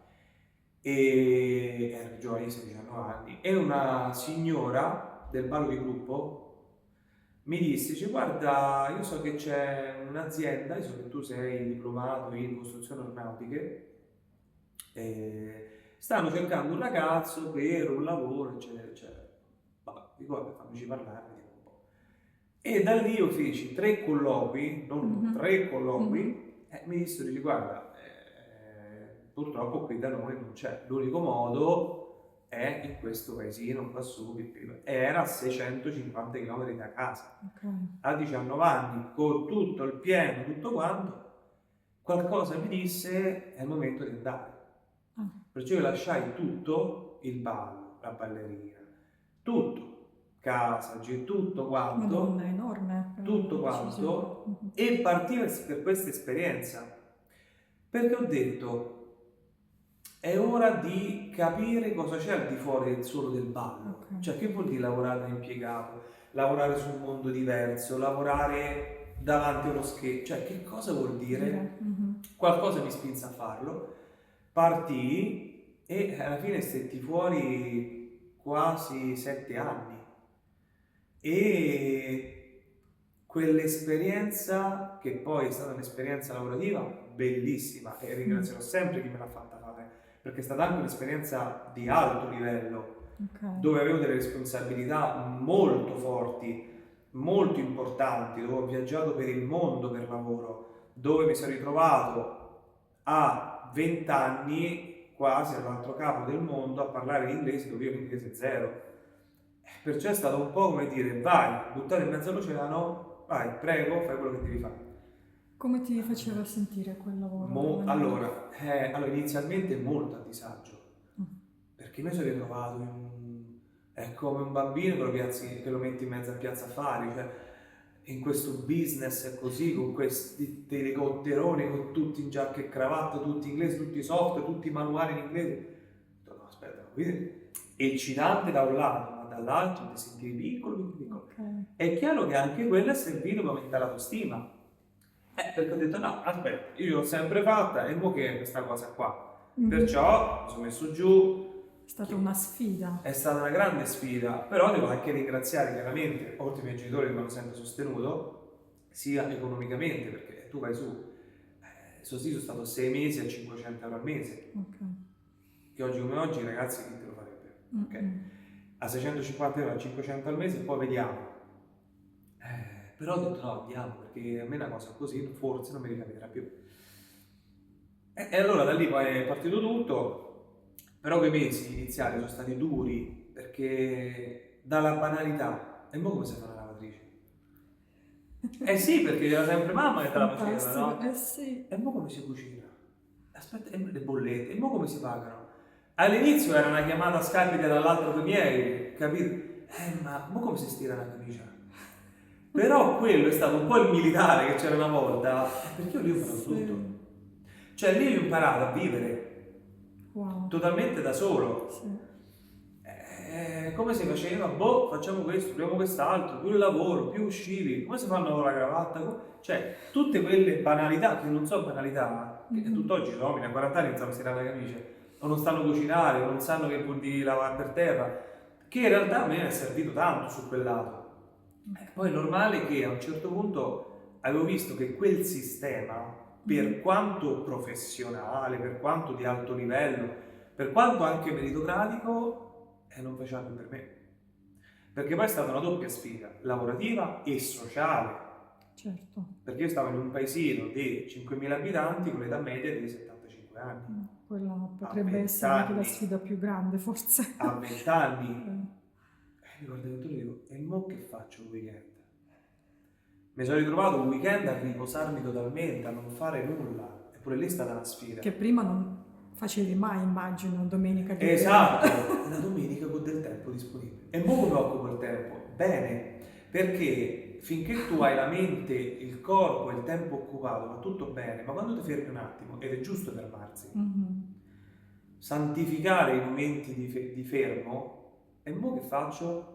e ero giovanissimo, 19 anni, e una signora del ballo di gruppo mi disse, dice, guarda, io so che c'è un'azienda, io so che tu sei diplomato in costruzioni aeronautiche, stanno cercando un ragazzo per un lavoro, eccetera, eccetera. Ma dico, vabbè, fammici parlare, vediamo un po'. E da lì io feci 3 colloqui, non 3 colloqui, e mi dissero, dice, guarda, purtroppo qui da noi non c'è, l'unico modo è in questo paesino qua su, era a 650 km da casa, a 19 anni, con tutto il pieno, tutto quanto, qualcosa mi disse, è il momento di andare. Perciò io lasciai tutto, il ballo, la ballerina, tutto, casa, tutto quanto, Madonna, enorme. tutto quanto, e partii per questa esperienza, perché ho detto è ora di capire cosa c'è al di fuori solo del ballo, cioè che vuol dire lavorare da impiegato, lavorare su un mondo diverso, lavorare davanti a uno schermo, cioè che cosa vuol dire? Qualcosa mi spinse a farlo, partii e alla fine stetti fuori quasi 7 anni e quell'esperienza, che poi è stata un'esperienza lavorativa bellissima, e ringrazierò sempre chi me l'ha fatta fare, perché è stata anche un'esperienza di alto livello, dove avevo delle responsabilità molto forti, molto importanti, dove ho viaggiato per il mondo per lavoro, dove mi sono ritrovato a 20 anni quasi all'altro capo del mondo a parlare in inglese, dove io l'inglese zero. Perciò è stato un po' come dire, vai, buttate in mezzo all'oceano, vai, prego, fai quello che devi fare. Come ti faceva sentire quel lavoro? Allora, inizialmente molto a disagio, perché mi sono ritrovato è come un bambino che lo metti in mezzo a Piazza Affari, cioè in questo business così, con questi elicotteroni, con tutti in giacca e cravatta, tutti inglesi, tutti i software, tutti i manuali in inglese. No, aspetta, eccitante da un lato, ma dall'altro ti sentivi piccolo. È chiaro che anche quello è servito per aumentare l'autostima. Perché ho detto no, aspetta, io l'ho sempre fatta e mo che è questa cosa qua. Perciò mi sono messo giù. È stata una sfida. È stata una grande sfida, però devo anche ringraziare chiaramente, oltre ai miei genitori che mi hanno sempre sostenuto, sia economicamente, perché tu vai su, sono stato 6 mesi a 500 euro al mese, che oggi come oggi ragazzi chi te lo farebbe? A 650 euro a 500 al mese e poi vediamo. Però ho detto no, andiamo, perché a me una cosa così forse non mi ricapiterà più. E allora da lì poi è partito tutto, però quei mesi iniziali sono stati duri, perché dalla banalità, e mo come si fa una lavatrice? Sì, perché era sempre mamma che te la faceva, no? Sì. E mo come si cucina? Aspetta, le bollette, e mo come si pagano? All'inizio era una chiamata a scapito dall'altro dei miei, capito? Ma mo come si stira una camicia? Però quello è stato un po' il militare che c'era una volta, perché io lì ho imparato tutto. Cioè lì ho imparato a vivere totalmente da solo. Come si faceva? Boh, facciamo questo, proviamo quest'altro, più il lavoro, più uscivi, come si fanno la cravatta? Cioè, tutte quelle banalità, che non sono banalità, che tutt'oggi sono uomini a 40 anni non sanno stirare la camicia, o non stanno cucinare, o non sanno che vuol dire lavare per terra, che in realtà a me è servito tanto su quel lato. Poi è normale che a un certo punto avevo visto che quel sistema per quanto professionale, per quanto di alto livello, per quanto anche meritocratico, non faceva più per me. Perché poi è stata una doppia sfida, lavorativa e sociale. Certo. Perché io stavo in un paesino di 5.000 abitanti con l'età media di 75 anni. Quella A potrebbe 20 essere anche la anni. sfida più grande, forse. A 20 anni. Mi guardo dentro e dico, e mo che faccio un weekend? Mi sono ritrovato un weekend a riposarmi totalmente, a non fare nulla. Eppure lì è stata una sfida. Che prima non facevi mai, immagino, domenica di Esatto, una domenica con del tempo disponibile. E mo come occupo il tempo? Bene, perché finché tu hai la mente, il corpo e il tempo occupato, va tutto bene, ma quando ti fermi un attimo, ed è giusto fermarsi, santificare i momenti di fermo, e mo che faccio?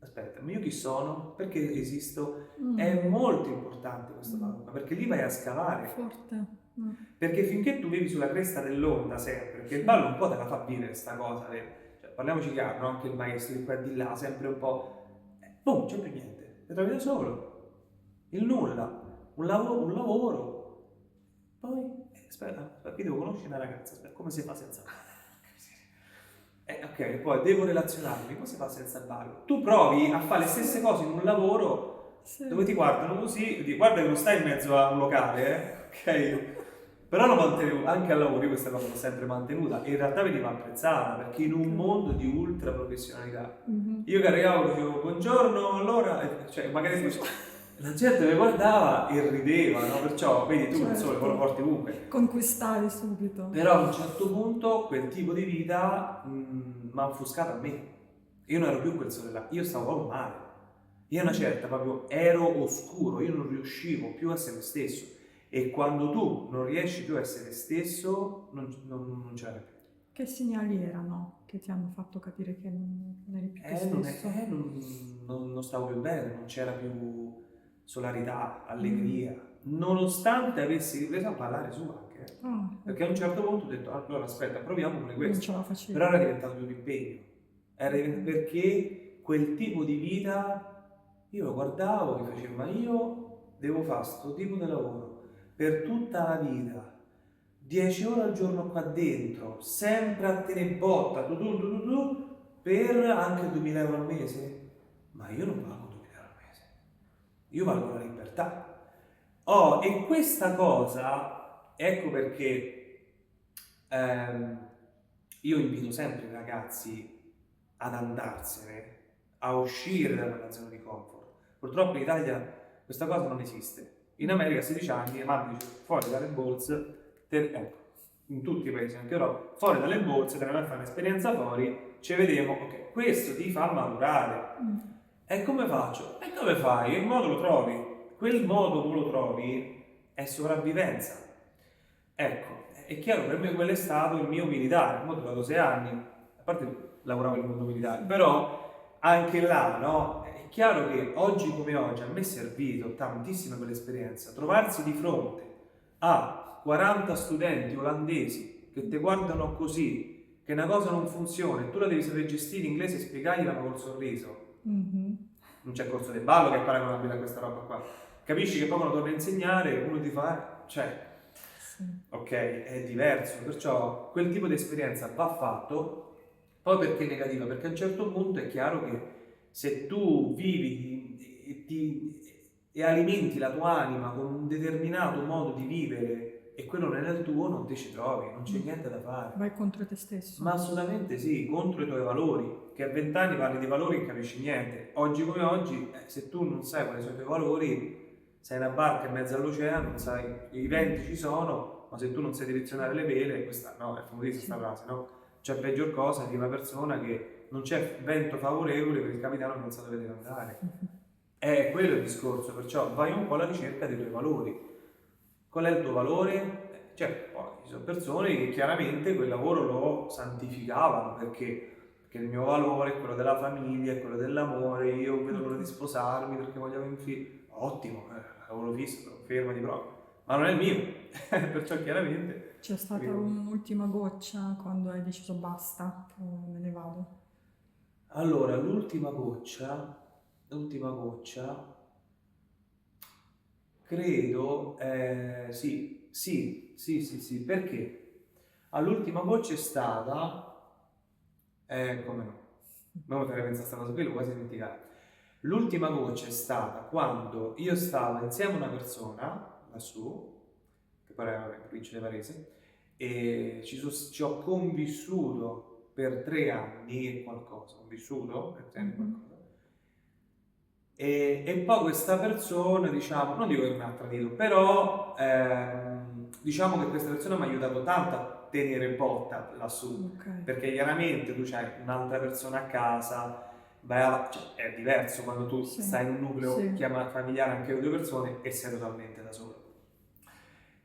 Aspetta, ma io chi sono? Perché esisto? È molto importante questo lavoro, perché lì vai a scavare. Forte. Perché finché tu vivi sulla cresta dell'onda sempre, perché il ballo un po' te la fa vivere sta cosa, cioè, parliamoci chiaro, no? Anche il maestro di qua e di là, sempre un po', boom, c'è più niente, ti trovi da solo, il nulla, un lavoro, poi, aspetta, qui devo conoscere una ragazza, aspetta, come si fa senza ballo? Ok, poi devo relazionarmi, come si fa senza ballo? Tu provi a fare le stesse cose in un lavoro dove ti guardano così, guarda che non stai in mezzo a un locale, ok? Però l'ho mantenuta, anche al lavoro io questa cosa l'ho sempre mantenuta e in realtà veniva apprezzata perché in un mondo di ultra professionalità io che arrivavo dicevo buongiorno, allora, cioè magari la gente mi guardava e rideva, no? Perciò vedi tu il sole poi lo porti ovunque. Conquistavi subito. Però a un certo punto quel tipo di vita mi ha offuscato a me. Io non ero più quel sole là, io stavo proprio male. Io a una certa proprio ero oscuro, io non riuscivo più a essere me stesso. E quando tu non riesci più a essere te stesso, non ce l'hai più. Che segnali erano che ti hanno fatto capire che non eri più te stesso? Non stavo più bene, non c'era più solarità, allegria, nonostante avessi ripreso a parlare su anche. Perché a un certo punto ho detto, allora aspetta, proviamo pure questo. Non ce la facevi. Però era diventato più un impegno. Perché quel tipo di vita, io lo guardavo e facevo, ma io devo fare questo tipo di lavoro per tutta la vita, 10 ore al giorno qua dentro, sempre a tenere botta, per anche 2.000 euro al mese? Ma io non valgo 2.000 euro al mese, io valgo la libertà. E questa cosa, ecco perché io invito sempre i ragazzi ad andarsene, a uscire dalla zona di comfort. Purtroppo in Italia questa cosa non esiste. In America a 16 anni mamma dice fuori dalle borse, ecco, in tutti i paesi, anche Europa, fuori dalle borse, te ne vai a fare un'esperienza fuori, ci vediamo, ok, questo ti fa maturare. E come faccio? E come fai? Il modo lo trovi. Quel modo come lo trovi è sopravvivenza. Ecco, è chiaro, per me quello è stato il mio militare, ho durato 6 anni, a parte lavoravo nel mondo militare, però anche là, no? È chiaro che oggi come oggi a me è servito tantissimo quell'esperienza, trovarsi di fronte a 40 studenti olandesi che ti guardano così, che una cosa non funziona e tu la devi sapere gestire in inglese e spiegargliela ma col sorriso. Non c'è corso di ballo che è paragonabile a questa roba qua. Capisci che poi quando torni a insegnare uno ti fa, ok, è diverso, perciò quel tipo di esperienza va fatto. Poi perché è negativa? Perché a un certo punto è chiaro che se tu vivi e alimenti la tua anima con un determinato modo di vivere e quello non è il tuo, non ti ci trovi, non c'è niente da fare. Vai contro te stesso. Ma assolutamente sì, contro i tuoi valori, che a 20 anni parli di valori e non capisci niente. Oggi come oggi, se tu non sai quali sono i tuoi valori, sei una barca in mezzo all'oceano, non sai, i venti ci sono, ma se tu non sai direzionare le vele, questa no, è famosissima questa frase, no? C'è peggior cosa di una persona che non c'è vento favorevole per il capitano che non sa dove deve andare. È quello il discorso, perciò vai un po' alla ricerca dei tuoi valori. Qual è il tuo valore? Poi ci sono persone che chiaramente quel lavoro lo santificavano perché il mio valore è quello della famiglia, è quello dell'amore, io vedo l'ora di sposarmi perché voglio avere un figlio. Ottimo, lavoro fisso, fermati proprio. Ma non è il mio, perciò chiaramente... C'è stata un'ultima goccia quando hai deciso basta, me ne vado? Allora, l'ultima goccia, credo, sì, sì, perché all'ultima voce è stata, come no, non mi farei pensare a questa cosa qui, l'ho quasi dimenticato. L'ultima voce è stata quando io stavo insieme a una persona lassù, che poi era in provincia di Varese, e ci ho convissuto per 3 anni e qualcosa, ho vissuto per 3 anni e qualcosa. E poi questa persona, diciamo, non dico che mi ha tradito, però diciamo che questa persona mi ha aiutato tanto a tenere botta lassù, perché chiaramente tu c'hai un'altra persona a casa, cioè, è diverso quando tu stai in un nucleo familiare anche con 2 persone e sei totalmente da solo.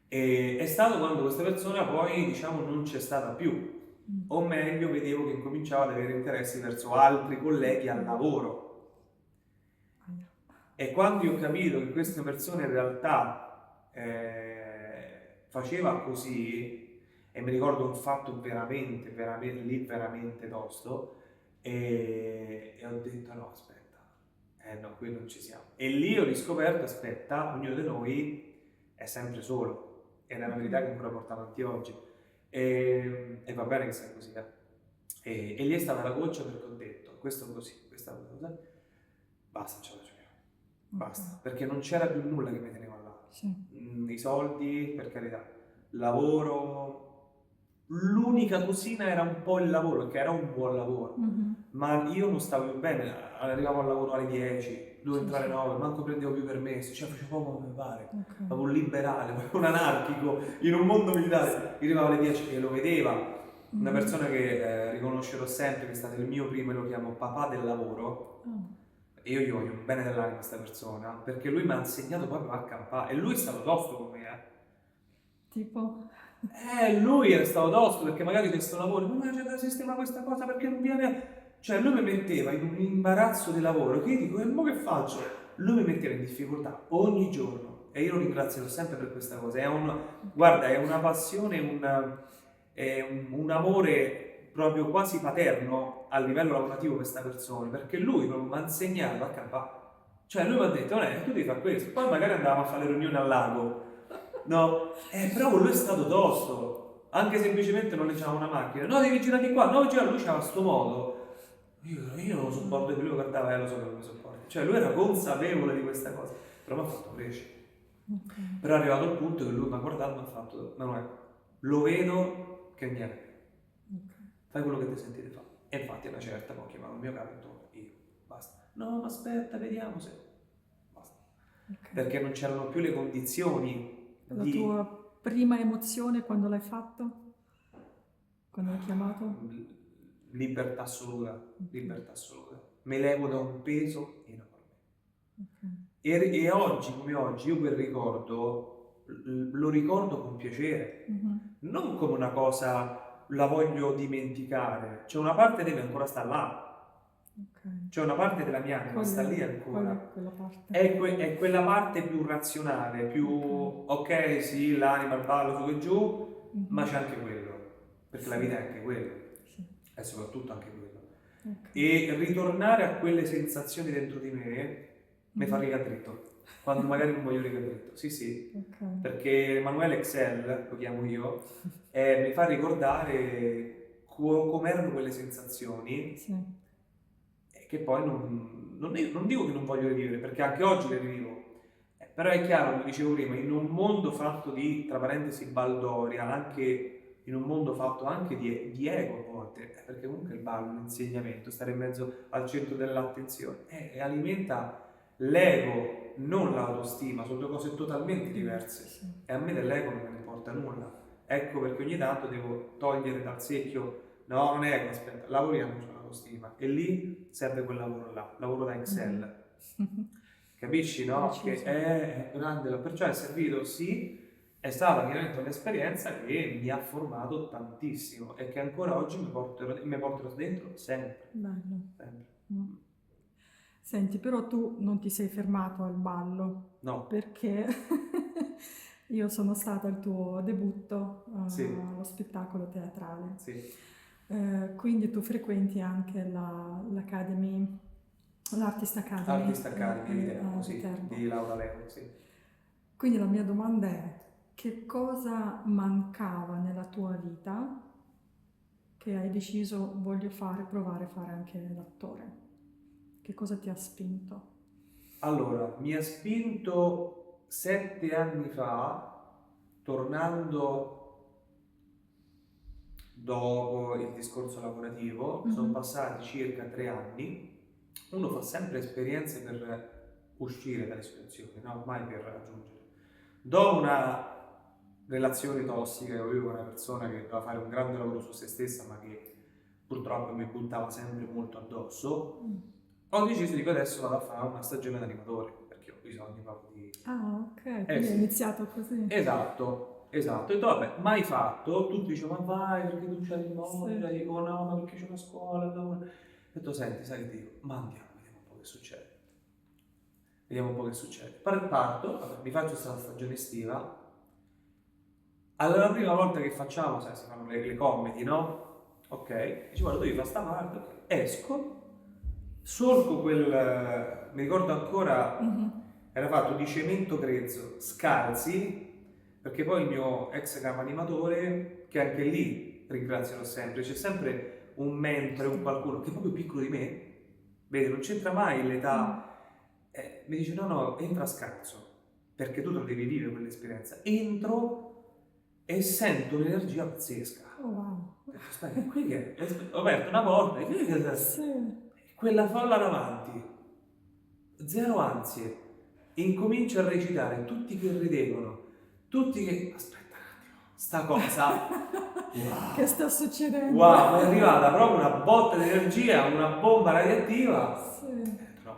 E è stato quando questa persona poi, diciamo, non c'è stata più, o meglio, vedevo che incominciava ad avere interessi verso altri colleghi al lavoro. E quando io ho capito che questa persona in realtà faceva così, e mi ricordo un fatto veramente tosto, e ho detto no, aspetta, no, qui non ci siamo. E lì ho riscoperto, aspetta, ognuno di noi è sempre solo, ed è una verità che ancora porto avanti oggi. E va bene che sia così, e lì è stata la goccia perché ho detto, questo così, questa cosa, basta, ce la faccio. Basta, perché non c'era più nulla che mi teneva là. I soldi, per carità, lavoro, l'unica cosina era un po' il lavoro, che era un buon lavoro, ma io non stavo più bene, arrivavo al lavoro alle 10, dovevo entrare alle 9, manco prendevo più permessi, cioè facevo poco come mi pare, proprio un liberale, proprio un anarchico, in un mondo militare, io arrivavo alle 10 e lo vedeva. Una persona che riconoscerò sempre, che è stato il mio primo, e lo chiamo papà del lavoro, e io gli voglio un bene dell'anima a questa persona, perché lui mi ha insegnato proprio a campare, e lui è stato tosto con me, Tipo? Lui è stato tosto, perché magari c'è sto lavoro, ma c'è da sistemare questa cosa perché non viene... Cioè lui mi metteva in un imbarazzo di lavoro, che io dico, e mo che faccio? Lui mi metteva in difficoltà ogni giorno, e io lo ringrazio sempre per questa cosa, guarda, è una passione, un amore proprio quasi paterno a livello lavorativo questa persona, perché lui proprio mi ha insegnato a campare. Cioè lui mi ha detto, tu devi fare questo, poi magari andavamo a fare le riunioni al lago, no? Però con lui è stato tosto, anche semplicemente non leggiamo una macchina, no devi girare di qua, no girare, lui c'aveva sto modo, io non lo sopporto, più lui guardava e lo so che non mi sopporta, cioè lui era consapevole di questa cosa, però mi ha fatto crescere. Però è arrivato il punto che lui mi ha guardato e mi ha fatto, Manuel, lo vedo che niente, fai quello che ti senti di fare. E infatti a una certa poi ho chiamato il mio capo e ho detto, io, basta, no ma aspetta, vediamo se, basta, perché non c'erano più le condizioni. La tua prima emozione quando l'hai fatto? Quando l'hai chiamato? Libertà assoluta, me levo da un peso enorme. E oggi come oggi io quel ricordo lo ricordo con piacere, non come una cosa la voglio dimenticare, c'è una parte di me ancora sta là, c'è una parte della mia anima che sta lì ancora, è quella parte più razionale, più ok sì, l'anima, il ballo su e giù, ma c'è anche quello, perché la vita è anche quello, è soprattutto anche quello. E ritornare a quelle sensazioni dentro di me mi fa rigare dritto, quando magari non voglio rigare dritto, sì, perché Emanuele Excel, lo chiamo io, mi fa ricordare come erano quelle sensazioni, che poi non dico che non voglio rivivere, perché anche oggi le rivivo, però è chiaro, come dicevo prima, in un mondo fatto di, tra parentesi, baldoria, anche in un mondo fatto anche di ego a volte, perché comunque il ballo, l'insegnamento, stare in mezzo al centro dell'attenzione, alimenta l'ego, non l'autostima, sono 2 cose totalmente diverse, e a me dell'ego non me ne importa nulla. Ecco perché ogni tanto devo togliere dal secchio, no, non è ego, aspetta, lavoriamo sull'autostima, e lì serve quel lavoro là, lavoro da Excel. Capisci, no? Che è grande, perciò è servito, sì, è stata chiaramente un'esperienza che mi ha formato tantissimo e che ancora oggi mi porterò dentro sempre. Bello. Sempre. Senti, però tu non ti sei fermato al ballo. No. Perché io sono stata al tuo debutto allo spettacolo teatrale. Quindi tu frequenti anche l'Academy, l'Artist Academy. Artist Academy di Laura Leo, sì. Quindi la mia domanda è, che cosa mancava nella tua vita che hai deciso voglio provare a fare anche l'attore? Che cosa ti ha spinto? Allora, mi ha spinto 7 anni fa, tornando dopo il discorso lavorativo, sono passati circa 3 anni. Uno fa sempre esperienze per uscire dalle situazioni, no? Mai per raggiungere. Dopo una relazione tossica, io avevo una persona che doveva fare un grande lavoro su se stessa, ma che purtroppo mi buttava sempre molto addosso, ho deciso di adesso vado a fare una stagione da animatore, perché ho bisogno proprio di... Ah, ok, quindi sì. è iniziato così. Esatto. E ho detto, vabbè, mai fatto, tutti dicevano, ma vai, perché tu c'hai il mondo, Sì. dico, no, ma perché c'è una scuola, no. Ho detto, senti, sai che dico, ma andiamo, vediamo un po' che succede. Vediamo un po' che succede. Parto, vabbè, mi faccio questa stagione estiva. Allora, la prima volta che facciamo, sai, si fanno le comedy, no? Ok, dice, guarda, tu devi fare sta parte, ok. Esco, solco quel, mi ricordo ancora, era fatto di cemento grezzo, scalzi, perché poi il mio ex capo animatore, che anche lì ringrazierò sempre, c'è sempre un mentore, un qualcuno che è proprio piccolo di me, vedi, non c'entra mai l'età, mi dice no, entra scalzo, perché tu te lo devi vivere quell'esperienza. Entro e sento un'energia pazzesca. Oh, wow. Aspetta, qui che è? Ho aperto una porta e qui che Sì. quella folla davanti, zero ansie, incomincio a recitare, tutti che ridevano, tutti che... Aspetta un attimo, sta cosa... Wow. Che sta succedendo? Wow, è arrivata proprio una botta di energia, una bomba radioattiva. Sì. No,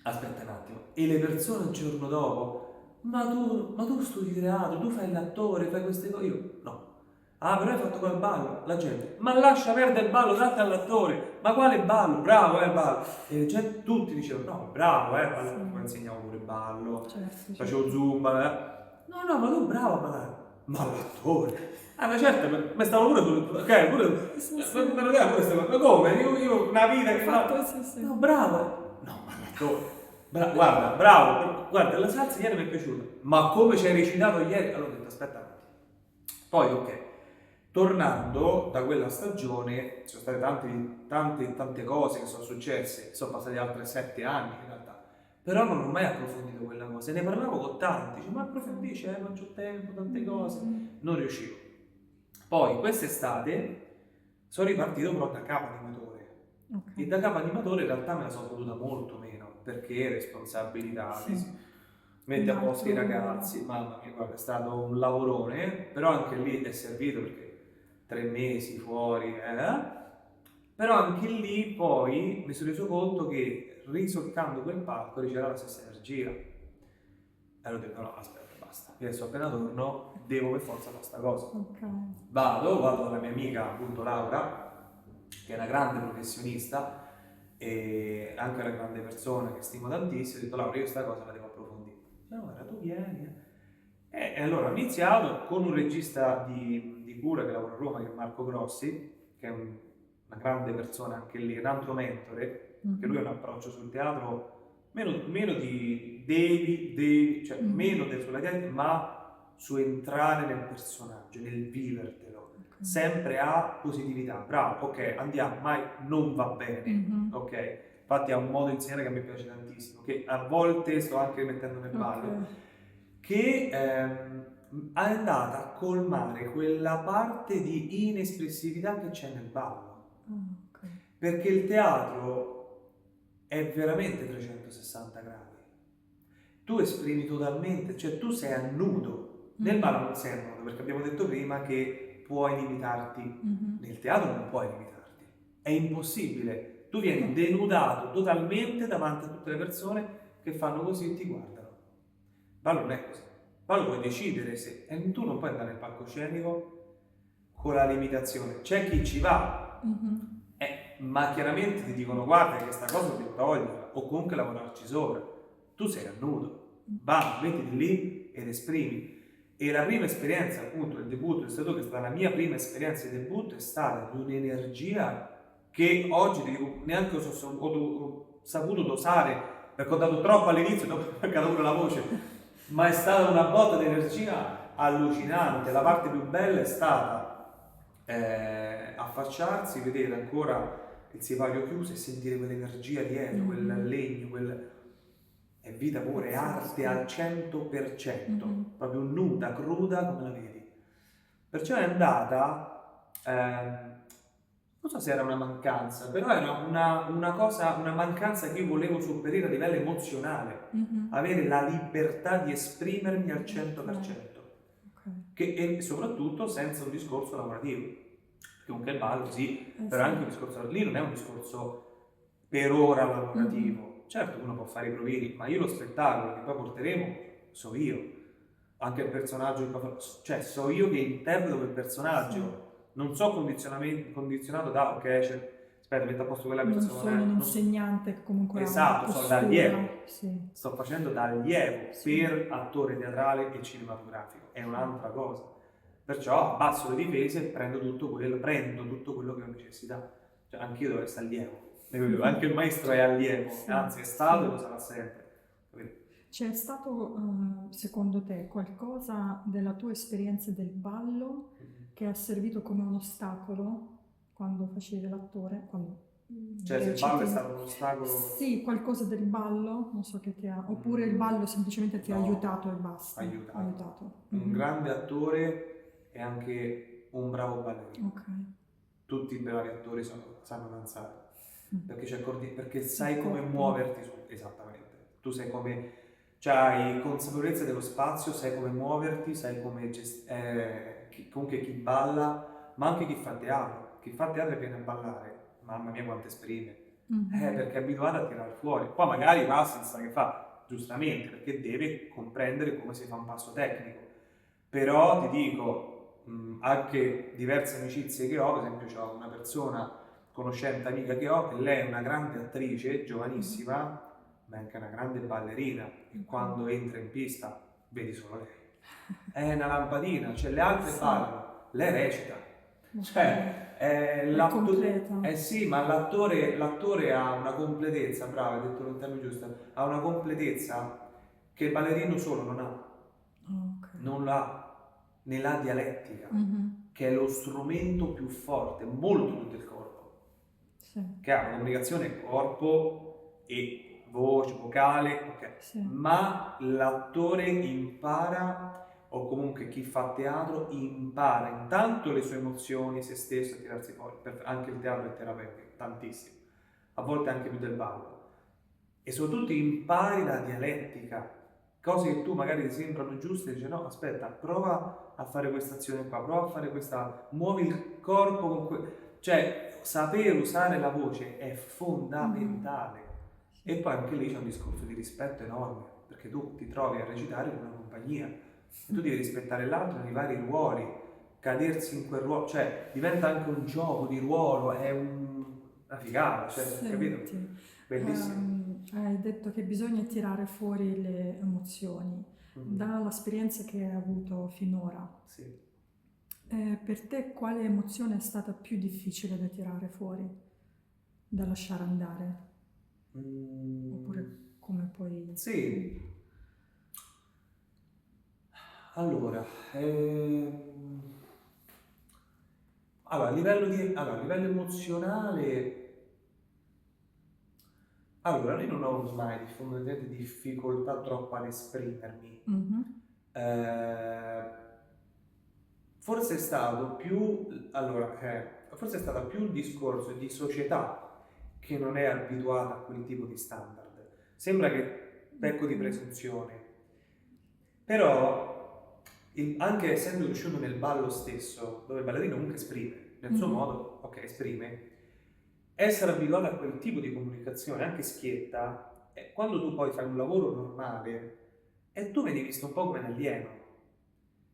aspetta un attimo. E le persone il giorno dopo, ma tu studi teatro, tu fai l'attore, fai queste cose. Io, no. Ah, però hai fatto quel ballo. La gente, ma lascia perdere il ballo, date all'attore. Ma quale ballo? Bravo, il ballo. E la gente, tutti dicevano, no, bravo, ballo. Poi insegnavo pure il ballo, Certo, facevo zumba, No, ma tu bravo a ballare. Ma l'attore? Ah, ma certo, mi stavo pure ok, pure... Ma come? Io una vita che fatto, sì. No, bravo. No, ma l'attore... guarda, bravo. Guarda, la salsa ieri mi è piaciuta. Ma come ci hai recitato ieri? Allora ho detto, aspetta un attimo. Poi, ok. Tornando da quella stagione, ci sono state tante cose che sono successe, sono passati altri 7 anni in realtà, però non ho mai approfondito quella cosa, e ne parlavo con tanti, dice, ma approfondisci, non c'ho tempo, tante cose, non riuscivo. Poi quest'estate sono ripartito però da capo animatore, e da capo animatore in realtà me la sono goduta molto meno, perché responsabilità, metti a posto i ragazzi, mamma mia, guarda, è stato un lavorone, però anche lì è servito perché 3 mesi fuori, però anche lì poi mi sono reso conto che risolcando quel palco riceveva la stessa energia. E allora ho detto no, aspetta, basta, io adesso appena torno devo per forza fare questa cosa. Vado dalla mia amica appunto Laura, che è una grande professionista e anche una grande persona che stimo tantissimo, ho detto Laura, io questa cosa la devo approfondire. No, guarda, tu vieni. E allora ho iniziato con un regista di cura che lavora a Roma, che è Marco Grossi, che è una grande persona anche lì, un altro mentore, che lui ha un approccio sul teatro meno di devi, cioè meno del sulla testa, ma su entrare nel personaggio, nel vivertelo, sempre a positività. Bravo, ok, andiamo, mai non va bene, ok? Infatti ha un modo di insegnare che a me piace tantissimo, che a volte sto anche mettendo nel ballo, che è andata a colmare quella parte di inespressività che c'è nel ballo. Perché il teatro è veramente 360 gradi. Tu esprimi totalmente, cioè tu sei a nudo. Nel ballo non sei a nudo, perché abbiamo detto prima che puoi limitarti. Nel teatro non puoi limitarti. È impossibile. Tu vieni denudato totalmente davanti a tutte le persone che fanno così e ti guardano. Il ballo non è così. Il ballo puoi decidere se... E tu non puoi andare nel palcoscenico con la limitazione. C'è chi ci va, ma chiaramente ti dicono guarda che questa cosa devi toglierla o comunque lavorarci sopra. Tu sei a nudo, va, mettiti lì ed esprimi. E la prima esperienza, appunto, il debutto, è stato che è stata la mia prima esperienza di debutto, è stata di un'energia che oggi dico, neanche ho saputo dosare, perché ho dato troppo all'inizio, dopo mi è caduta pure la voce, ma è stata una botta di energia allucinante. La parte più bella è stata affacciarsi, vedere ancora il sipario chiuso e sentire quell'energia dietro, quel legno, è vita pura, è arte al 100%, proprio nuda, cruda come la vedi. Perciò è andata, non so se era una mancanza, però era una cosa, una mancanza che io volevo sopperire a livello emozionale, avere la libertà di esprimermi al 100%, e soprattutto senza un discorso lavorativo, perché comunque il ballo sì, però anche un discorso, lì non è un discorso per ora lavorativo. Certo, uno può fare i provini, ma io lo spettacolo che poi porteremo so io, anche il personaggio, cioè so io che interpreto quel personaggio, non so condizionato da, ok, aspetta, metto a posto quella persona. Non sono un insegnante che comunque esatto, sono d'allievo, sì. Sto facendo d'allievo per attore teatrale e cinematografico, è un'altra cosa. Perciò abbasso le difese e prendo tutto quello che ho necessità. Cioè anch'io devo essere allievo. Anche il maestro è allievo, anzi è stato e lo sarà sempre. C'è stato, secondo te, qualcosa della tua esperienza del ballo che ha servito come un ostacolo quando facevi l'attore? Cioè se il ballo è stato un ostacolo? Sì, qualcosa del ballo, non so che ti ha... Oppure il ballo semplicemente ti ha aiutato e basta? Aiutato. Un grande attore e anche un bravo ballerino. Tutti i bravi attori sanno danzare. Perché sai come muoverti esattamente, tu sai come, cioè hai consapevolezza dello spazio, sai come muoverti, sai come comunque chi balla, ma anche chi fa teatro e viene a ballare, mamma mia quanto esprime, perché è abituato a tirare fuori, poi magari passa e sa che fa, giustamente, perché deve comprendere come si fa un passo tecnico, però ti dico, anche diverse amicizie che ho, per esempio ho una persona conoscente, amica che ho, e lei è una grande attrice, giovanissima, ma è anche una grande ballerina, e quando entra in pista vedi solo lei. È una lampadina, cioè le altre ballano, lei recita. Cioè, è completa. Sì, ma l'attore ha una completezza, bravo, hai detto il termine giusto, ha una completezza che il ballerino solo non ha. Non l'ha, nella dialettica, che è lo strumento più forte, molto più del corpo. Che ha una comunicazione corpo e voce, vocale, ma l'attore impara, o comunque chi fa teatro impara intanto le sue emozioni, se stesso, a tirarsi fuori, anche il teatro è terapeutico, tantissimo, a volte anche più del ballo, e soprattutto impari la dialettica, cose che tu magari ti sembrano giuste e dici no, aspetta, prova a fare questa azione qua, prova a fare questa, muovi il corpo con cioè saper usare la voce è fondamentale. E poi anche lì c'è un discorso di rispetto enorme, perché tu ti trovi a recitare in una compagnia e tu devi rispettare l'altro nei vari ruoli, cadersi in quel ruolo, cioè diventa anche un gioco di ruolo, è una figata, cioè, capito? Bellissimo. Hai detto che bisogna tirare fuori le emozioni dall'esperienza che hai avuto finora. Sì. Per te quale emozione è stata più difficile da tirare fuori, da lasciare andare? Oppure come poi... Sì. Allora, a livello emozionale, allora io non ho mai fondamentalmente difficoltà troppo ad esprimermi. Forse è stato più il discorso di società che non è abituata a quel tipo di standard. Sembra che pecco di presunzione, però anche essendo cresciuto nel ballo stesso, dove il ballerino comunque esprime nel suo modo, esprime, essere abituato a quel tipo di comunicazione, anche schietta, quando tu poi fai un lavoro normale, tu vieni visto un po' come un alieno.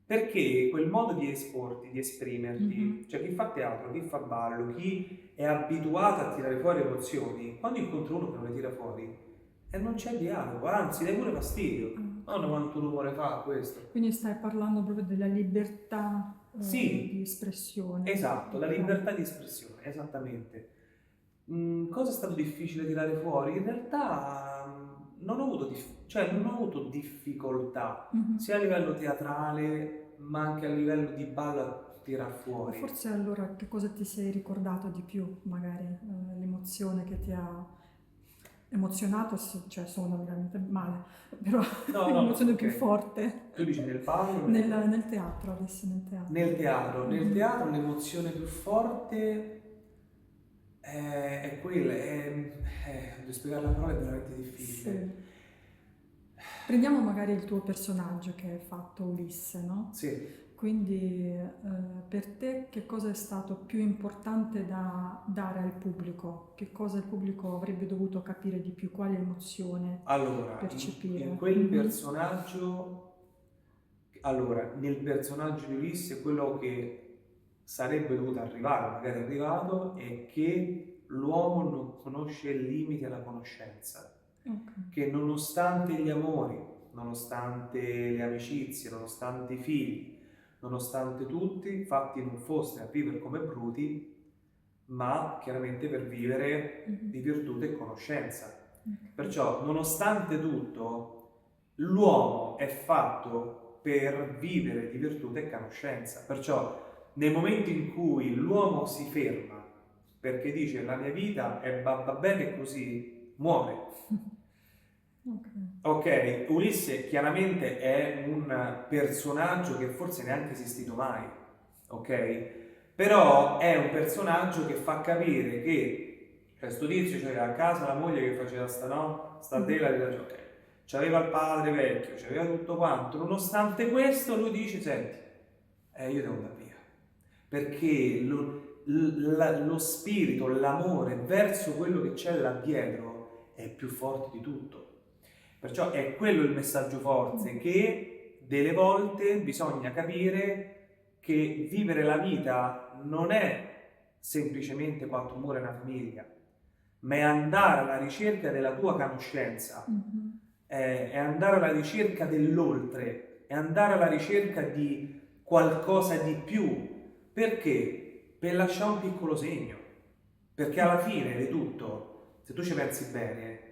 Perché quel modo di esporti, di esprimerti, cioè chi fa teatro, chi fa ballo, chi è abituato a tirare fuori emozioni, quando incontra uno che non le tira fuori, non c'è dialogo, anzi dai pure fastidio. Oh, quanto rumore fa questo. Quindi stai parlando proprio della libertà di espressione. Esatto, la libertà di espressione, esattamente. Cosa è stato difficile tirare fuori? In realtà non ho avuto difficoltà, sia a livello teatrale ma anche a livello di ballo tirar O fuori. forse allora che cosa ti sei ricordato di più, magari l'emozione che ti ha emozionato, cioè suona veramente male, però No, l'emozione ok. più forte Tu dici nel ballo? nel teatro, adesso nel teatro. Nel teatro l'emozione più forte è quella, devo spiegare la parola, è veramente difficile. Sì. Prendiamo magari il tuo personaggio che hai fatto, Ulisse, no? Sì. Quindi per te che cosa è stato più importante da dare al pubblico? Che cosa il pubblico avrebbe dovuto capire di più? Quale emozione Allora, percepire? in quel personaggio, allora, nel personaggio di Ulisse, quello che sarebbe dovuto arrivare, magari è arrivato, è che l'uomo non conosce i limiti alla conoscenza. Ok. Che nonostante gli amori, nonostante le amicizie, nonostante i figli, nonostante tutti, fatti non foste a vivere come bruti, ma chiaramente per vivere di virtù e conoscenza. Perciò, nonostante tutto, l'uomo è fatto per vivere di virtù e conoscenza. Perciò, nel momento in cui l'uomo si ferma perché dice la mia vita va bene così, muore. Ok, Ulisse chiaramente è un personaggio che forse neanche è esistito mai, ok? Però è un personaggio che fa capire che sto tizio c'era a casa la moglie che faceva sta tela della gioia, c'aveva il padre vecchio, c'aveva tutto quanto, nonostante questo lui dice, senti, io devo andare via, perché lo spirito, l'amore verso quello che c'è là dietro è più forte di tutto. Perciò è quello il messaggio forte, che delle volte bisogna capire che vivere la vita non è semplicemente quattro mura e una famiglia, ma è andare alla ricerca della tua conoscenza, è andare alla ricerca dell'oltre, è andare alla ricerca di qualcosa di più. Perché? Per lasciare un piccolo segno. Perché alla fine di tutto, se tu ci pensi bene,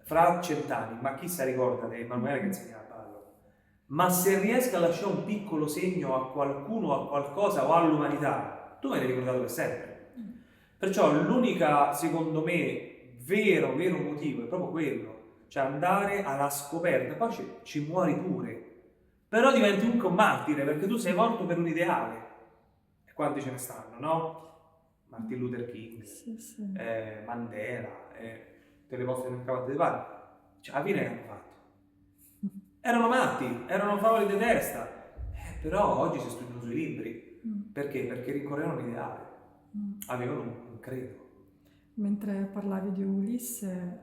fra 100 anni, ma chi si ricorda di Emanuele che insegnava ballo? Ma se riesco a lasciare un piccolo segno a qualcuno, a qualcosa o all'umanità, tu me ne hai ricordato per sempre. Perciò l'unica, secondo me, vero motivo è proprio quello, cioè andare alla scoperta. Poi ci muori pure, però diventi un martire perché tu sei morto per un ideale. E quanti ce ne stanno, no? Martin Luther King, Mandela, te le posso elencare di pare. Cioè, alla fine che hanno fatto? Erano matti, erano favoli di testa, però oggi si studiano sui libri. Perché? Perché rincorrevano un ideale, avevano un credo. Mentre parlavi di Ulisse,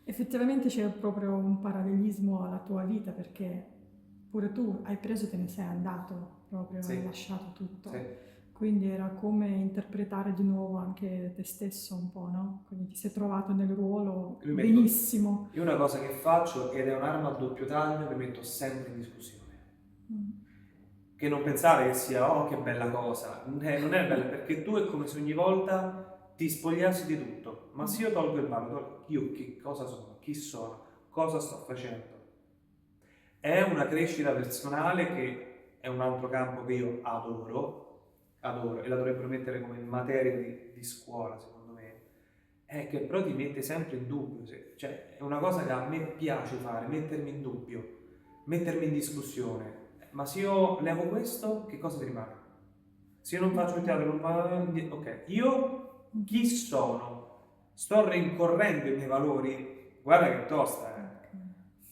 effettivamente c'è proprio un parallelismo alla tua vita, perché pure tu hai preso e te ne sei andato, proprio hai lasciato tutto. Quindi era come interpretare di nuovo anche te stesso un po', no? Quindi ti sei trovato nel ruolo benissimo. Io una cosa che faccio, ed è un'arma a doppio taglio, mi metto sempre in discussione. Che non pensare che sia, oh che bella cosa, non è bella, perché tu è come se ogni volta ti spogliassi di tutto. Ma se io tolgo il ballo, io che cosa sono, chi sono, cosa sto facendo? È una crescita personale che è un altro campo che io adoro e la dovrebbero mettere come materia di scuola, secondo me, è che però ti mette sempre in dubbio, cioè è una cosa che a me piace fare, mettermi in dubbio, mettermi in discussione. Ma se io levo questo, che cosa ti rimane? Se io non faccio il teatro, non vado, ok, io chi sono? Sto rincorrendo i miei valori? Guarda che tosta,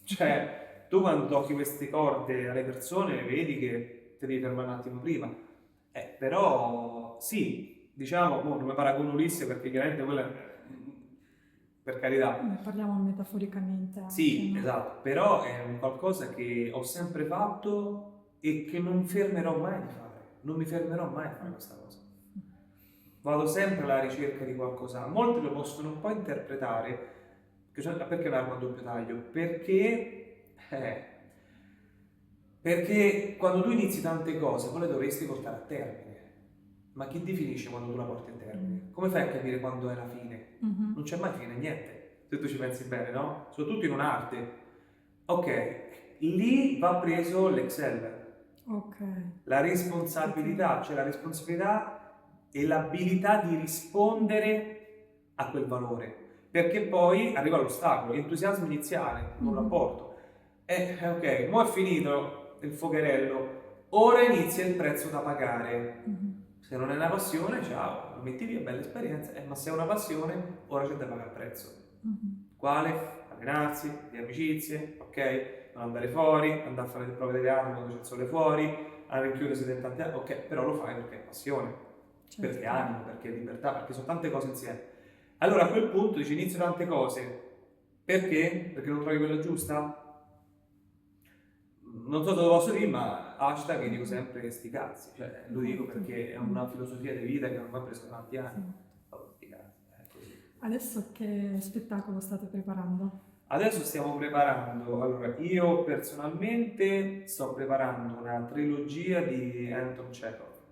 Cioè, tu quando tocchi queste corde alle persone vedi che ti devi fermare un attimo prima. Però sì, diciamo, non mi paragono Ulisse perché chiaramente quella per carità. Ne parliamo metaforicamente anche, sì, no? Esatto, però è un qualcosa che ho sempre fatto e che non fermerò mai di fare. Non mi fermerò mai a fare questa cosa. Vado sempre alla ricerca di qualcosa. Molti lo possono un po' interpretare perché un'arma a doppio taglio? Perché quando tu inizi tante cose, poi le dovresti portare a termine. Ma chi definisce quando tu la porti a termine? Come fai a capire quando è la fine? Non c'è mai fine, niente. Se tu ci pensi bene, no? Soprattutto in un'arte. Ok, lì va preso l'Excel. Ok. La responsabilità, cioè la responsabilità e l'abilità di rispondere a quel valore, perché poi arriva l'ostacolo, l'entusiasmo iniziale, un rapporto. Ok, mo è finito il fuocherello, ora inizia il prezzo da pagare. Se non è una passione, ciao, lo metti via, bella esperienza, ma se è una passione, ora c'è da pagare il prezzo. Quale? Allenarsi, di amicizie, ok? Non andare fuori, andare a fare le prove delle armi quando c'è il sole fuori, a rinchiudersi dentro tanti anni, ok, però lo fai perché è passione, perché è animo, perché è libertà, perché sono tante cose insieme. Allora a quel punto dici inizio tante cose, perché? Perché non trovi quella giusta? Non so se lo posso dire, ma hashtag che dico sempre sti cazzi, cioè lo dico perché è una filosofia di vita che non mi ha preso tanti anni. Sti cazzi, è così. Adesso che spettacolo state preparando? Adesso stiamo preparando, allora io personalmente sto preparando una trilogia di Anton Chekhov,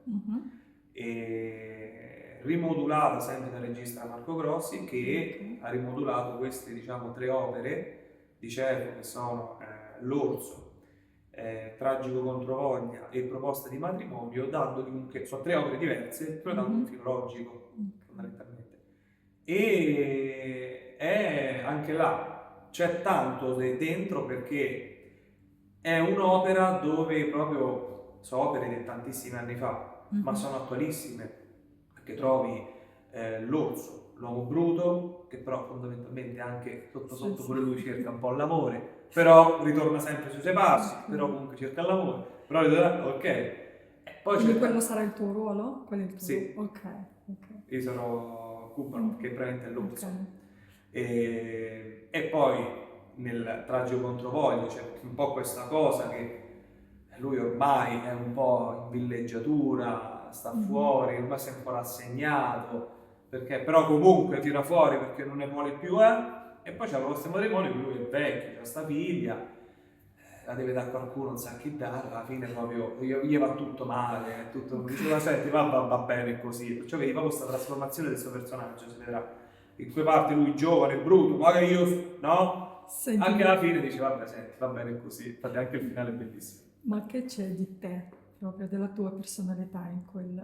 e rimodulata sempre dal regista Marco Grossi, che ha rimodulato queste, diciamo, 3 opere di Chekhov che sono L'Orso, Tragico Controvoglia e Proposta di matrimonio, dandogli sono 3 opere diverse, però dando un filo logico, fondamentalmente. E è anche là c'è tanto dentro, perché è un'opera dove proprio sono opere di tantissimi anni fa, ma sono attualissime, perché trovi l'orso, l'uomo bruto, che però fondamentalmente anche sotto pure lui cerca un po' l'amore, però ritorna sempre sui suoi passi, però comunque cerca l'amore, però ok. Poi quindi quello sarà il tuo ruolo? Quello è il tuo sì. ruolo? Ok. Io sarò Cubano, che praticamente è l'orso. Ok. E poi nel Tragico Controvoglia c'è un po' questa cosa che lui ormai è un po' in villeggiatura, sta fuori, ormai si è un po' rassegnato, perché però comunque tira fuori perché non ne vuole più, e poi c'è questo matrimonio che lui è vecchio, c'ha sta figlia, la deve dare a qualcuno, non sa chi dare, alla fine proprio gli va tutto male, tutto, diceva senti va bene così, perciò vedi proprio questa trasformazione del suo personaggio, si vedrà in cui parte lui giovane, bruto, magari io, no? Senti, Anche alla fine dice vabbè senti, va bene così, infatti anche il finale è bellissimo. ma che c'è di te, proprio della tua personalità in quel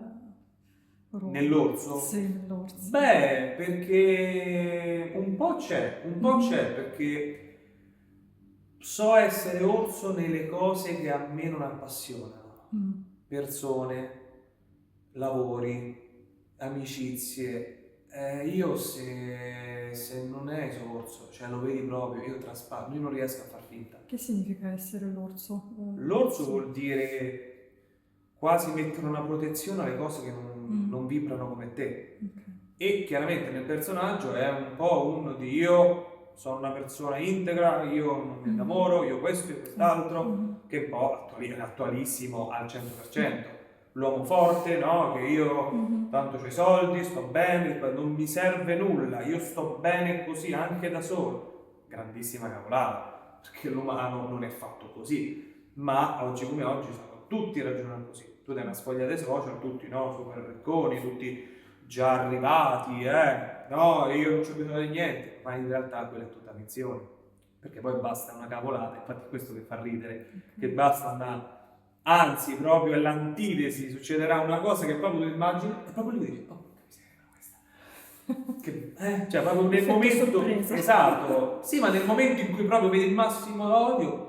ruolo? Nell'orso? Sì, nell'orso. Beh, perché un po' c'è, perché so essere orso nelle cose che a me non appassionano, persone, lavori, amicizie. Io se non è orso, cioè lo vedi proprio, io traspargo, io non riesco a far finta. Che significa essere l'orso? L'orso vuol dire quasi mettere una protezione alle cose che non vibrano come te. E chiaramente nel personaggio è un po' uno di io sono una persona integra, io non mi innamoro, io questo e quest'altro, che un po' è attualissimo al 100%. L'uomo forte, no? Che io tanto c'ho i soldi, sto bene, non mi serve nulla, io sto bene così anche da solo. Grandissima cavolata, perché l'umano non è fatto così, ma oggi come oggi tutti ragionano così. Tu dai una sfoglia dei social, tutti no, super ricconi, tutti già arrivati, no, io non c'ho bisogno di niente, ma in realtà quella è tutta finzione, perché poi basta una cavolata, infatti è questo che fa ridere, che basta una, anzi proprio è l'antitesi, succederà una cosa che proprio tu immagini e proprio lui dice, oh che miseria questa, che, cioè proprio nel momento, esatto, sì, ma nel momento in cui proprio vedi il massimo odio,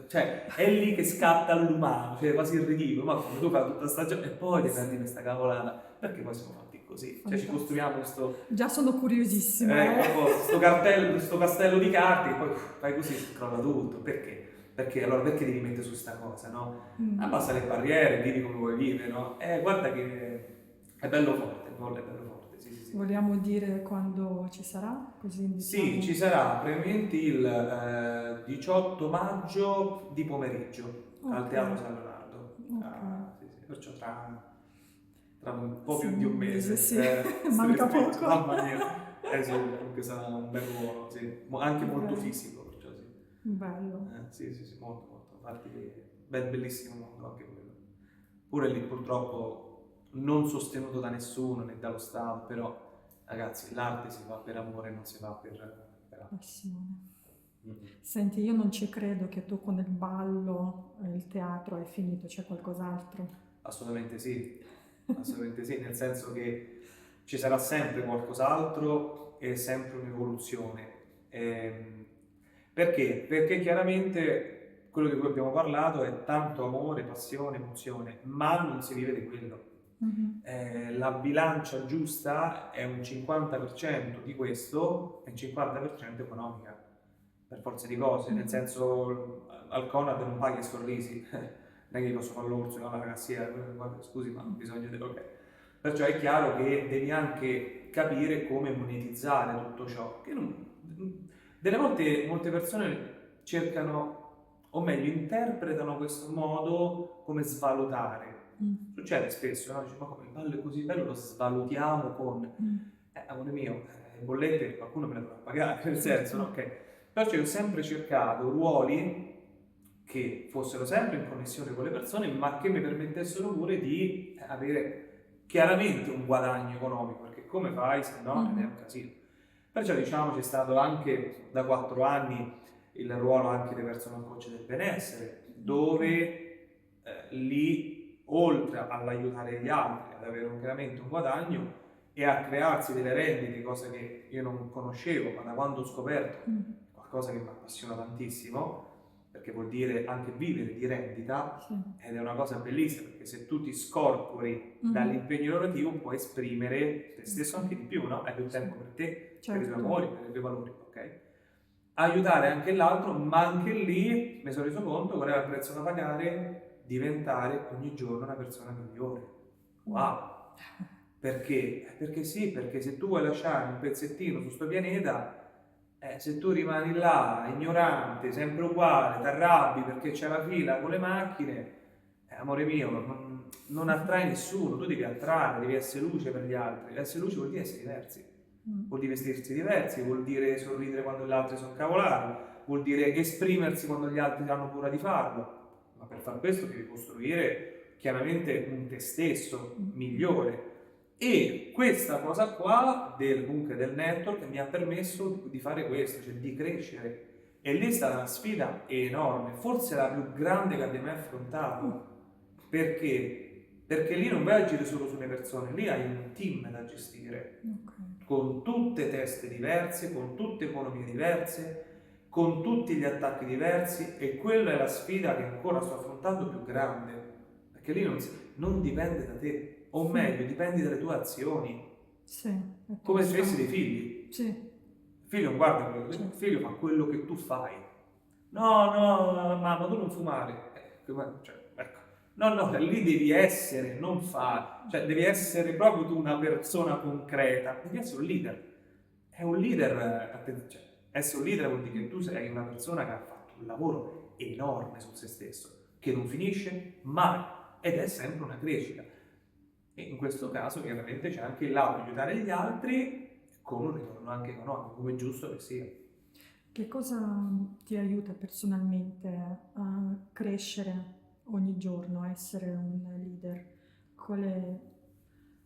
cioè è lì che scatta l'umano, cioè quasi il ridicolo, ma come tu fai tutta sta giornata e poi ti prendi questa cavolata, perché poi siamo fatti così, cioè ci costruiamo questo, già sono curiosissima, sto castello di carte e poi fai così e crolla tutto, perché? Allora perché devi mettere su sta cosa, no? Abbassa le barriere, vivi come vuoi vivere, no? Guarda che è bello forte, è bello forte. Sì. Vogliamo dire quando ci sarà? Così diciamo. Sì, ci sarà probabilmente il 18 maggio di pomeriggio al Teatro San Leonardo. Sì, perciò tra un po' più di un mese. Sì. Manca poco. Mamma mia. Sì, comunque sarà un bel ruolo, sì. Anche molto fisico, perciò sì. Bello. Sì, molto. Infatti bellissimo mondo anche quello. Pure lì purtroppo non sostenuto da nessuno né dallo Stato, però ragazzi l'arte si fa per amore, non si fa per altro. Senti, io non ci credo che tu con il ballo, il teatro hai finito, c'è qualcos'altro. Assolutamente sì, assolutamente sì, nel senso che ci sarà sempre qualcos'altro e sempre un'evoluzione. Perché? Perché chiaramente quello di cui abbiamo parlato è tanto amore, passione, emozione, ma non si vive di quello. La bilancia giusta è un 50% di questo e un 50% economica, per forza di cose, nel senso al Conad non paghi sorrisi, non è che posso fare l'orso con la ragazzina, guarda, scusi ma ho bisogno di... ok. Perciò è chiaro che devi anche capire come monetizzare tutto ciò, che delle volte molte persone cercano, o meglio interpretano questo modo come svalutare. Succede spesso, no? Dici, ma come il ballo è così bello, lo svalutiamo con... amore mio, le bollette qualcuno me le dovrà pagare, nel senso, no? Ok. Perciò io ho sempre cercato ruoli che fossero sempre in connessione con le persone, ma che mi permettessero pure di avere chiaramente un guadagno economico, perché come fai se no è un casino. Perciò diciamo c'è stato anche da 4 anni il ruolo anche di personal coach del benessere, dove lì oltre all'aiutare gli altri ad avere chiaramente un guadagno e a crearsi delle rendite, cosa che io non conoscevo, ma da quando ho scoperto qualcosa che mi appassiona tantissimo, perché vuol dire anche vivere di rendita, ed è una cosa bellissima, perché se tu ti scorpori dall'impegno lavorativo puoi esprimere te stesso anche di più, no? Hai più tempo per te, per i tuoi amori, per i tuoi valori, ok? Aiutare anche l'altro, ma anche lì mi sono reso conto qual era il prezzo da pagare, diventare ogni giorno una persona migliore. Wow! Perché? Perché sì, perché se tu vuoi lasciare un pezzettino su questo pianeta, se tu rimani là, ignorante, sempre uguale, ti arrabbi perché c'è la fila con le macchine, amore mio, non attrai nessuno, tu devi attrarre, devi essere luce per gli altri. Essere luce vuol dire essere diversi, vuol dire vestirsi diversi, vuol dire sorridere quando gli altri sono cavolati, vuol dire esprimersi quando gli altri hanno paura di farlo. Ma per far questo devi costruire chiaramente un te stesso migliore. E questa cosa qua comunque del network mi ha permesso di fare questo, cioè di crescere. E lì è stata una sfida enorme, forse la più grande che abbia mai affrontato. Perché? Perché lì non vai a agire solo sulle persone, lì hai un team da gestire, con tutte teste diverse, con tutte economie diverse, con tutti gli attacchi diversi, e quella è la sfida che ancora sto affrontando più grande, perché lì non dipende da te. O meglio, dipendi dalle tue azioni. Come se avessi dei figli. Il figlio non guarda quello che il figlio fa quello che tu fai. No, mamma, tu non fumare. Cioè, ecco. No, lì devi essere, non fare. Cioè, devi essere proprio tu una persona concreta. Devi essere un leader. È un leader, cioè, essere un leader vuol dire che tu sei una persona che ha fatto un lavoro enorme su se stesso, che non finisce mai, ed è sempre una crescita. E in questo caso chiaramente c'è anche il lato di aiutare gli altri con un ritorno anche economico, come è giusto che sia. Che cosa ti aiuta personalmente a crescere ogni giorno, a essere un leader? Qual è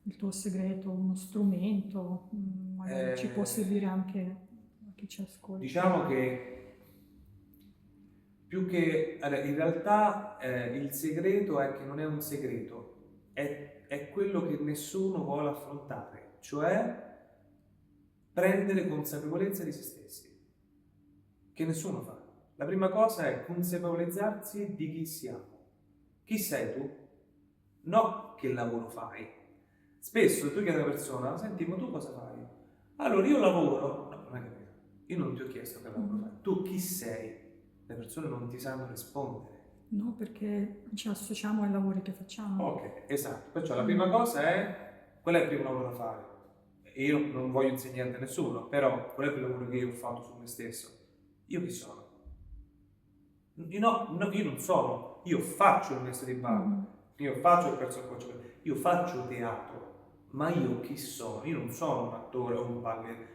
il tuo segreto, uno strumento? Magari ci può servire anche a chi ci ascolta. Diciamo che più che... Allora, in realtà il segreto è che non è un segreto, è quello che nessuno vuole affrontare, cioè prendere consapevolezza di se stessi, che nessuno fa. La prima cosa è consapevolezzarsi di chi siamo. Chi sei tu? No che lavoro fai. Spesso tu chiedi a una persona, senti, ma tu cosa fai? Allora io lavoro. No, non è capito. Io non ti ho chiesto che lavoro fai. Tu chi sei? Le persone non ti sanno rispondere. No, perché ci associamo ai lavori che facciamo. Ok, esatto. Perciò la prima cosa è, qual è il primo lavoro da fare? Io non voglio insegnare a nessuno, però qual è il primo lavoro che io ho fatto su me stesso? Io chi sono? Io non sono, io faccio il mestiere di ballo, io faccio il personal coach, io faccio teatro, ma io chi sono? Io non sono un attore o un ballerino,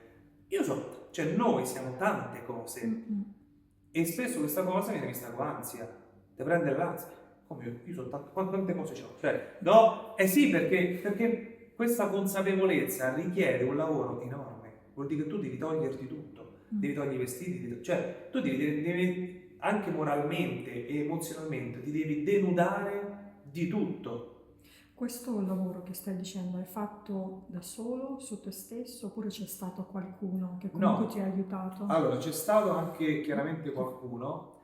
io sono, cioè noi siamo tante cose, e spesso questa cosa viene vista con ansia, ti prende l'ansia, come io sono quante cose ho, cioè, no? Eh sì, perché questa consapevolezza richiede un lavoro enorme, vuol dire che tu devi toglierti tutto. devi togliere i vestiti, cioè tu devi anche moralmente e emozionalmente ti devi denudare di tutto. Questo lavoro che stai dicendo è fatto da solo, su te stesso, oppure c'è stato qualcuno che comunque No. ti ha aiutato? Allora, c'è stato anche chiaramente qualcuno.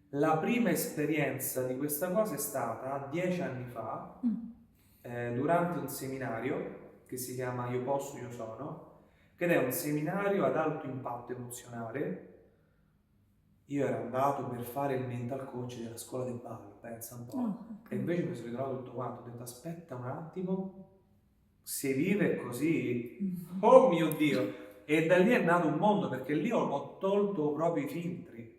La prima esperienza di questa cosa è stata 10 anni fa, durante un seminario che si chiama Io posso, io sono, ed è un seminario ad alto impatto emozionale. Io ero andato per fare il mental coach della scuola del ballo, pensa un po', Ok. e invece mi sono ritrovato tutto quanto, ho detto aspetta un attimo, se vive così, oh mio Dio, e da lì è nato un mondo, perché lì ho tolto proprio i filtri,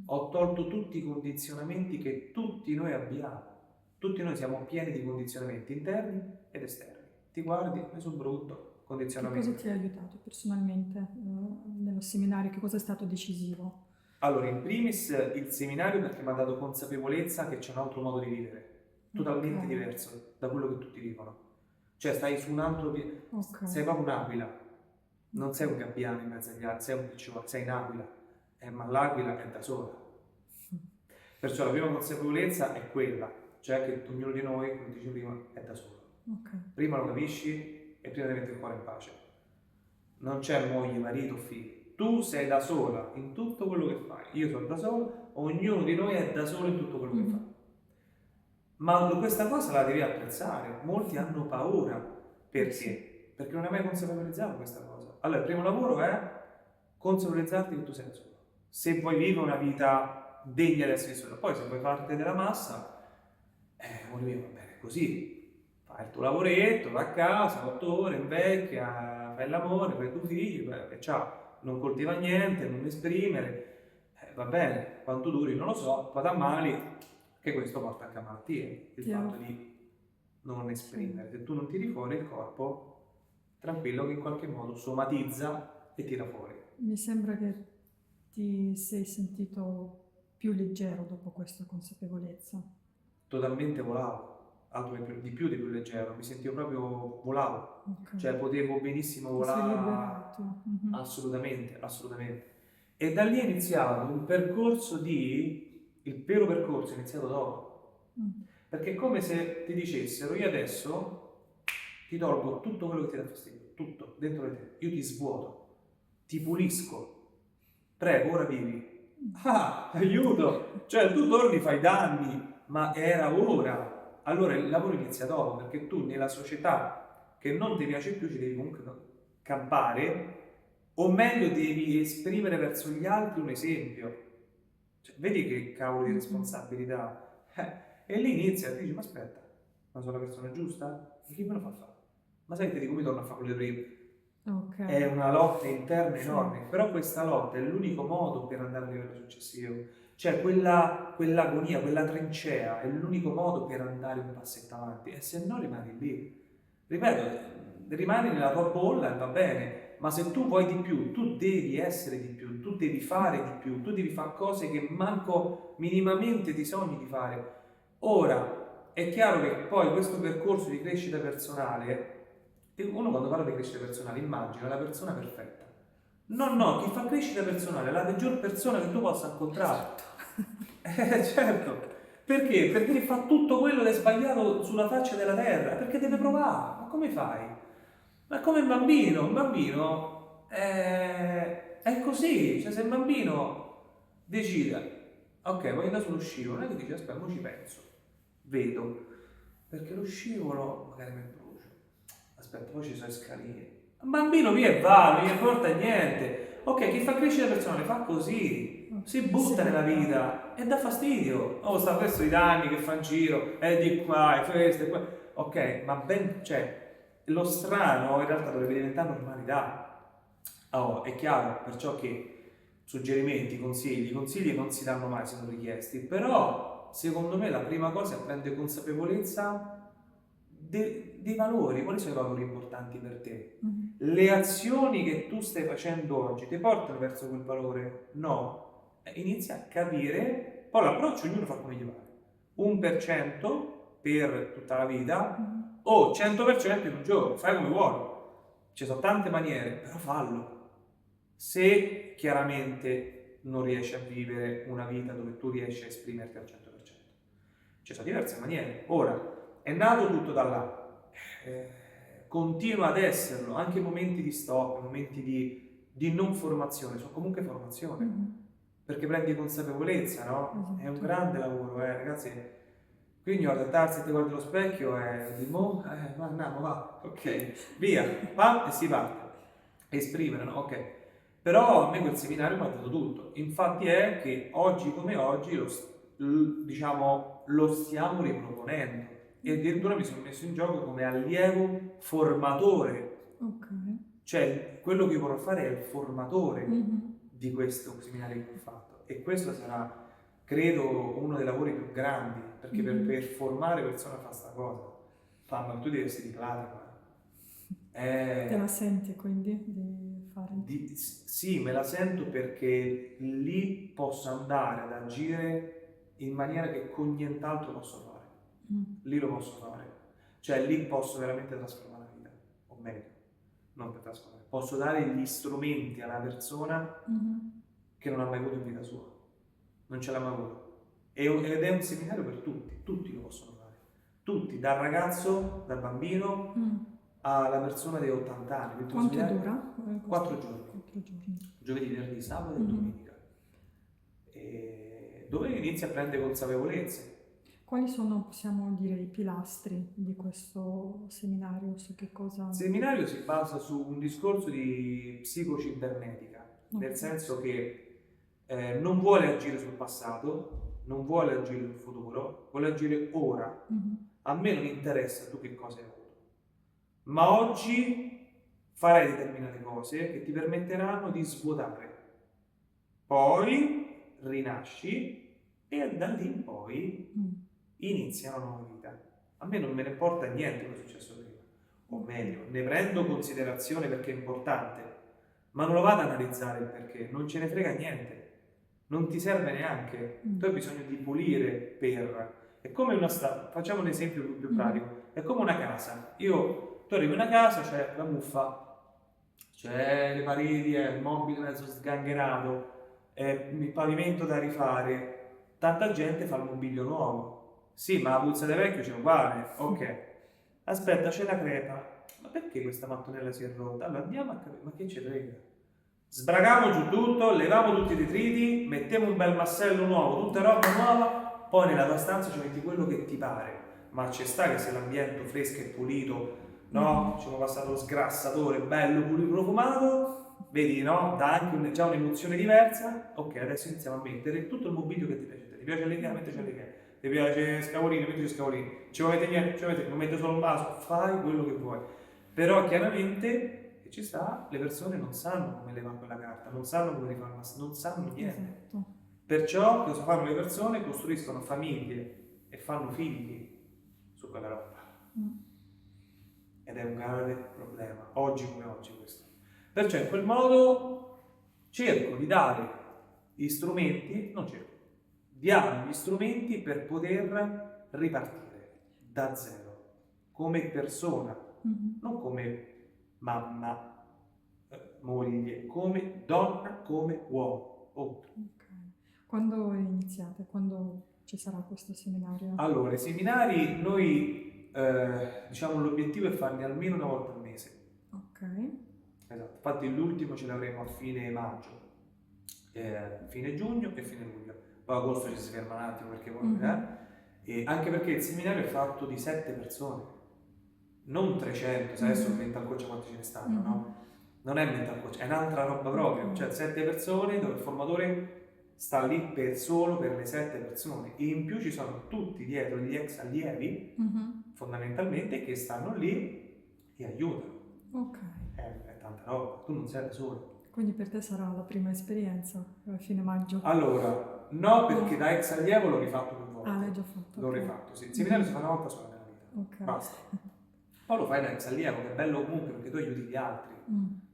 ho tolto tutti i condizionamenti che tutti noi abbiamo, tutti noi siamo pieni di condizionamenti interni ed esterni, ti guardi, ne sono brutto, Che condizionamento. cosa ti ha aiutato personalmente nello seminario? Che cosa è stato decisivo? Allora, in primis il seminario perché mi ha dato consapevolezza che c'è un altro modo di vivere, totalmente Ok. diverso da quello che tutti vivono. Cioè stai su un altro Ok. sei proprio un'aquila, non sei un gabbiano in mezzo agli altri, sei un'aquila, ma l'aquila è da sola. Perciò la prima consapevolezza è quella, cioè che ognuno di noi, come dicevo prima, è da solo. Ok. Prima lo capisci e prima ti metti il cuore in pace. Non c'è moglie, marito, figli. Tu sei da sola in tutto quello che fai. Io sono da solo, ognuno di noi è da solo in tutto quello che fa. Ma questa cosa la devi apprezzare. Molti hanno paura. Perché? Perché non hai mai consapevolizzato questa cosa. Allora, il primo lavoro è consapevolizzarti che tu sei da solo. Se vuoi vivere una vita degna di essere solo, poi se vuoi parte della massa, amore mio, va bene così. Fai il tuo lavoretto, vai a casa, 8 ore, invecchia, fai l'amore, fai i tuoi figli, e ciao. Non coltiva niente, non esprimere, va bene, quanto duri non lo so, poi t'ammali, che questo porta anche a malattie, il fatto di non esprimere. Se tu non tiri fuori il corpo, tranquillo che in qualche modo somatizza e tira fuori. Mi sembra che ti sei sentito più leggero dopo questa consapevolezza. Totalmente volavo, altro che di più leggero, mi sentivo proprio volavo, cioè potevo benissimo volare. Ti sei liberato. Assolutamente, assolutamente. E da lì è iniziato un percorso il vero percorso è iniziato dopo, perché è come se ti dicessero io adesso ti tolgo tutto quello che ti dà fastidio, tutto dentro di te, io ti svuoto, ti pulisco, prego, ora vivi. Ah, aiuto! Cioè tu torni, fai danni, ma era ora. Allora il lavoro inizia dopo, perché tu nella società che non ti piace più ci devi comunque campare, o meglio devi esprimere verso gli altri un esempio. Cioè, vedi che cavolo di responsabilità. E lì inizia, ti dici, ma aspetta, ma sono la persona giusta? E chi me lo fa fare? Ma sai che ti dico, mi torno a fare quello di prima. Okay. È una lotta interna enorme, però questa lotta è l'unico modo per andare al livello successivo. Cioè quell'agonia, quella trincea è l'unico modo per andare un passetto avanti, e se no rimani lì. Ripeto, rimani nella tua bolla e va bene, ma se tu vuoi di più, tu devi essere di più, tu devi fare di più, tu devi fare cose che manco minimamente ti sogni di fare. Ora, è chiaro che poi questo percorso di crescita personale, uno quando parla di crescita personale immagina la persona perfetta. No, chi fa crescita personale è la peggior persona che tu possa incontrare. Certo. Perché? Perché fa tutto quello che è sbagliato sulla faccia della terra, perché deve provare. Ma come fai? Ma come un bambino è così, cioè se il bambino decide, ok, voglio andare sullo scivolo, non è che dice, aspetta, non ci penso, vedo, perché lo scivolo magari mi brucio, aspetta, poi ci sono le scaline. Un bambino via e va, non gli importa niente. Ok, chi fa crescere personale fa così, si butta nella vita e dà fastidio. Oh, sta questo i danni che fa in giro, di qua, e questo e qua. Ok, ma cioè, lo strano in realtà dovrebbe diventare normalità. Oh, è chiaro, perciò che suggerimenti, consigli non si danno mai se non richiesti, però secondo me la prima cosa è prendere consapevolezza dei valori. Quali sono i valori importanti per te? Le azioni che tu stai facendo oggi ti portano verso quel valore? No. Inizia a capire, poi l'approccio ognuno fa come gli pare. 1% per tutta la vita o 100% in un giorno, fai come vuoi. Ci sono tante maniere, però fallo. se chiaramente non riesci a vivere una vita dove tu riesci a esprimerti al 100%. Ci sono diverse maniere. Ora, è nato tutto da là, continua ad esserlo, anche momenti di stop, momenti di non formazione, sono comunque formazione, perché prendi consapevolezza, no? È un grande lavoro, ragazzi. Quindi guardarsi e ti guardi allo specchio e dici, andiamo, va, ok, via, va e si parte. Esprimere, no? Ok. Però a me quel seminario mi ha dato tutto. Infatti è che oggi come oggi diciamo, lo stiamo riproponendo e addirittura mi sono messo in gioco come allievo formatore. Cioè, quello che io vorrò fare è il formatore di questo seminario che ho fatto, e questo sarà, credo, uno dei lavori più grandi, perché per formare persone a fare sta cosa, ma tu devi essere di pratica. Te la senti quindi di fare? Sì, me la sento, perché lì posso andare ad agire in maniera che con nient'altro posso fare. Lì lo posso fare. Cioè lì posso veramente trasformare la vita, o meglio, non per trasformare. Posso dare gli strumenti alla persona che non ha mai avuto in vita sua. Non ce l'ha mai avuto. Ed è un seminario per tutti lo possono fare. Tutti, dal ragazzo, dal bambino, alla persona dei 80 anni. Quanto dura? 4 giorni. Giovedì, venerdì, sabato e domenica. E dove inizi a prendere consapevolezze. Quali sono, possiamo dire, i pilastri di questo seminario? Su che cosa? Il seminario si basa su un discorso di psicocibernetica, nel senso che non vuole agire sul passato, non vuole agire sul futuro, vuole agire ora. A me non interessa tu che cosa hai avuto, ma oggi farai determinate cose che ti permetteranno di svuotare. Poi rinasci e da lì in poi inizia una nuova vita. A me non me ne importa niente cosa è successo prima, o meglio, ne prendo considerazione perché è importante, ma non lo vado ad analizzare il perché, non ce ne frega niente, non ti serve neanche. Tu hai bisogno di pulire è come una facciamo un esempio più pratico, è come una casa. Tu arrivi in una casa, c'è la muffa, c'è le pareti, il mobile mezzo sgangherato, il pavimento da rifare, tanta gente fa il mobilio nuovo. Sì, ma la puzza del vecchio c'è uguale, ok. Aspetta, c'è la crepa. Ma perché questa mattonella si è rotta? Allora andiamo a capire, ma che ci frega? Sbraghiamo giù tutto, leviamo tutti i detriti, mettiamo un bel massello nuovo, tutta roba nuova, poi nella tua stanza ci metti quello che ti pare. Ma ci sta che se l'ambiente fresco e pulito, no? Ci abbiamo passato lo sgrassatore bello, pulito, profumato, vedi, no? Dà anche già un'emozione diversa. Ok, adesso iniziamo a mettere tutto il mobilio che ti piace. Ti piace l'Ikea, metteci l'Ikea. Ti piace Scavolini, metteci Scavolini. Ci vuoi mettere niente, non metti solo un vaso, fai quello che vuoi. Però chiaramente che ci sta, le persone non sanno come levare quella carta, non sanno come rifarla, non sanno niente. Esatto. Perciò cosa fanno le persone? Costruiscono famiglie e fanno figli su quella roba. Ed è un grave problema, oggi come oggi questo. Perciò in quel modo cerco di dare gli strumenti, diamo gli strumenti per poter ripartire da zero, come persona, non come mamma, moglie, come donna, come uomo. Quando iniziate? Quando ci sarà questo seminario? Allora, i seminari noi diciamo l'obiettivo è farli almeno una volta al mese. Ok. Esatto, infatti l'ultimo ce l'avremo a fine maggio, fine giugno e fine luglio. Poi agosto ci si ferma un attimo perché e anche perché il seminario è fatto di 7 persone, non 300, sai adesso mental coach quanti ce ne stanno, no? Non è mental coach, è un'altra roba proprio, cioè 7 persone dove il formatore sta lì solo per le 7 persone e in più ci sono tutti dietro gli ex allievi fondamentalmente che stanno lì e aiutano. Ok. È tanta roba, tu non sei da solo. Quindi per te sarà la prima esperienza a fine maggio? Allora, no, perché da ex allievo l'ho rifatto 2 volte. Ah, l'hai già fatto? L'ho rifatto, sì. Il seminario si fa una volta sola nella vita. Ok. Basta. Poi lo fai da ex allievo, che è bello comunque perché tu aiuti gli altri.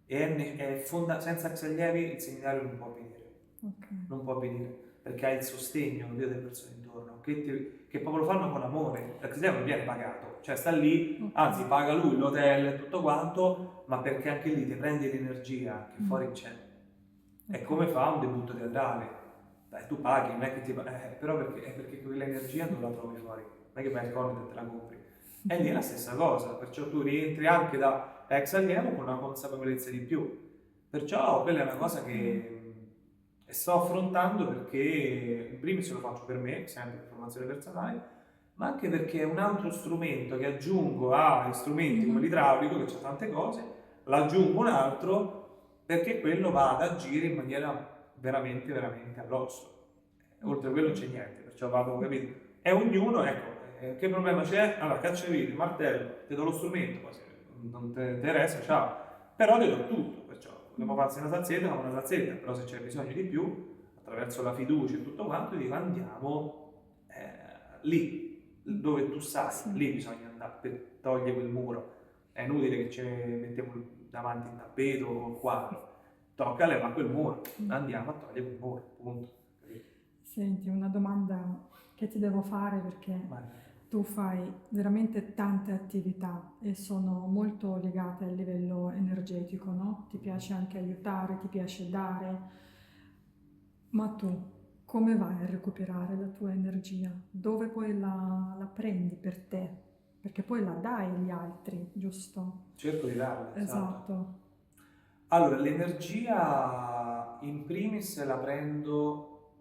E senza ex allievi il seminario non può avvenire. Non può avvenire perché hai il sostegno delle persone intorno che proprio lo fanno con amore. L'ex allievo non viene pagato, cioè sta lì, anzi paga lui l'hotel e tutto quanto, ma perché anche lì ti prendi l'energia che fuori c'è. È Ok. come fa un debutto teatrale. Dai, tu paghi, non è che ti però perché quell'energia non la trovi fuori, non è che vai al Conad e te la compri. E lì è la stessa cosa, perciò tu rientri anche da ex allievo con una consapevolezza di più. Perciò quella è una cosa che sto affrontando perché in primis lo faccio per me, sempre per formazione personale, ma anche perché è un altro strumento che aggiungo agli strumenti come l'idraulico, che c'ha tante cose, l'aggiungo un altro perché quello va ad agire in maniera veramente, veramente all'osso. Oltre a quello non c'è niente, perciò vado, capito? E ognuno, ecco, che problema c'è? Allora, cacciavite, martello, ti do lo strumento, poi se non ti interessa, ciao. Però ti do tutto, perciò dobbiamo farsi una salsetta, facciamo una salsetta, però se c'è bisogno di più, attraverso la fiducia e tutto quanto, dico andiamo lì, dove tu sai, Sì. lì bisogna andare per togliere quel muro. È inutile che ci mettiamo davanti il tappeto o il quadro, tocca levare quel muro, andiamo a togliere quel muro, punto. Capito? Senti, una domanda che ti devo fare perché Vai. tu fai veramente tante attività e sono molto legate al livello energetico, no? Ti piace anche aiutare, ti piace dare, ma tu come vai a recuperare la tua energia? Dove poi la prendi per te? Perché poi la dai agli altri, giusto? Cerco di darla, Esatto. Allora, l'energia in primis la prendo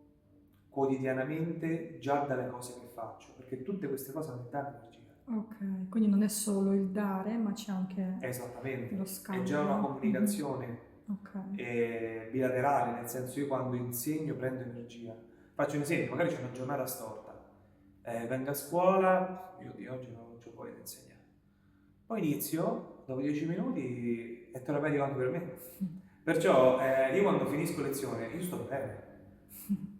quotidianamente già dalle cose che faccio, perché tutte queste cose mi danno energia. Ok, quindi non è solo il dare, ma c'è anche Esattamente, lo è scambio. già una comunicazione Ok. bilaterale, nel senso io quando insegno prendo energia. Faccio un esempio, magari c'è una giornata storta, vengo a scuola, io oggi non ho voglia di insegnare. Poi inizio, dopo 10 minuti, e te lo ripeti anche per me. Perciò io quando finisco lezione, io sto bene,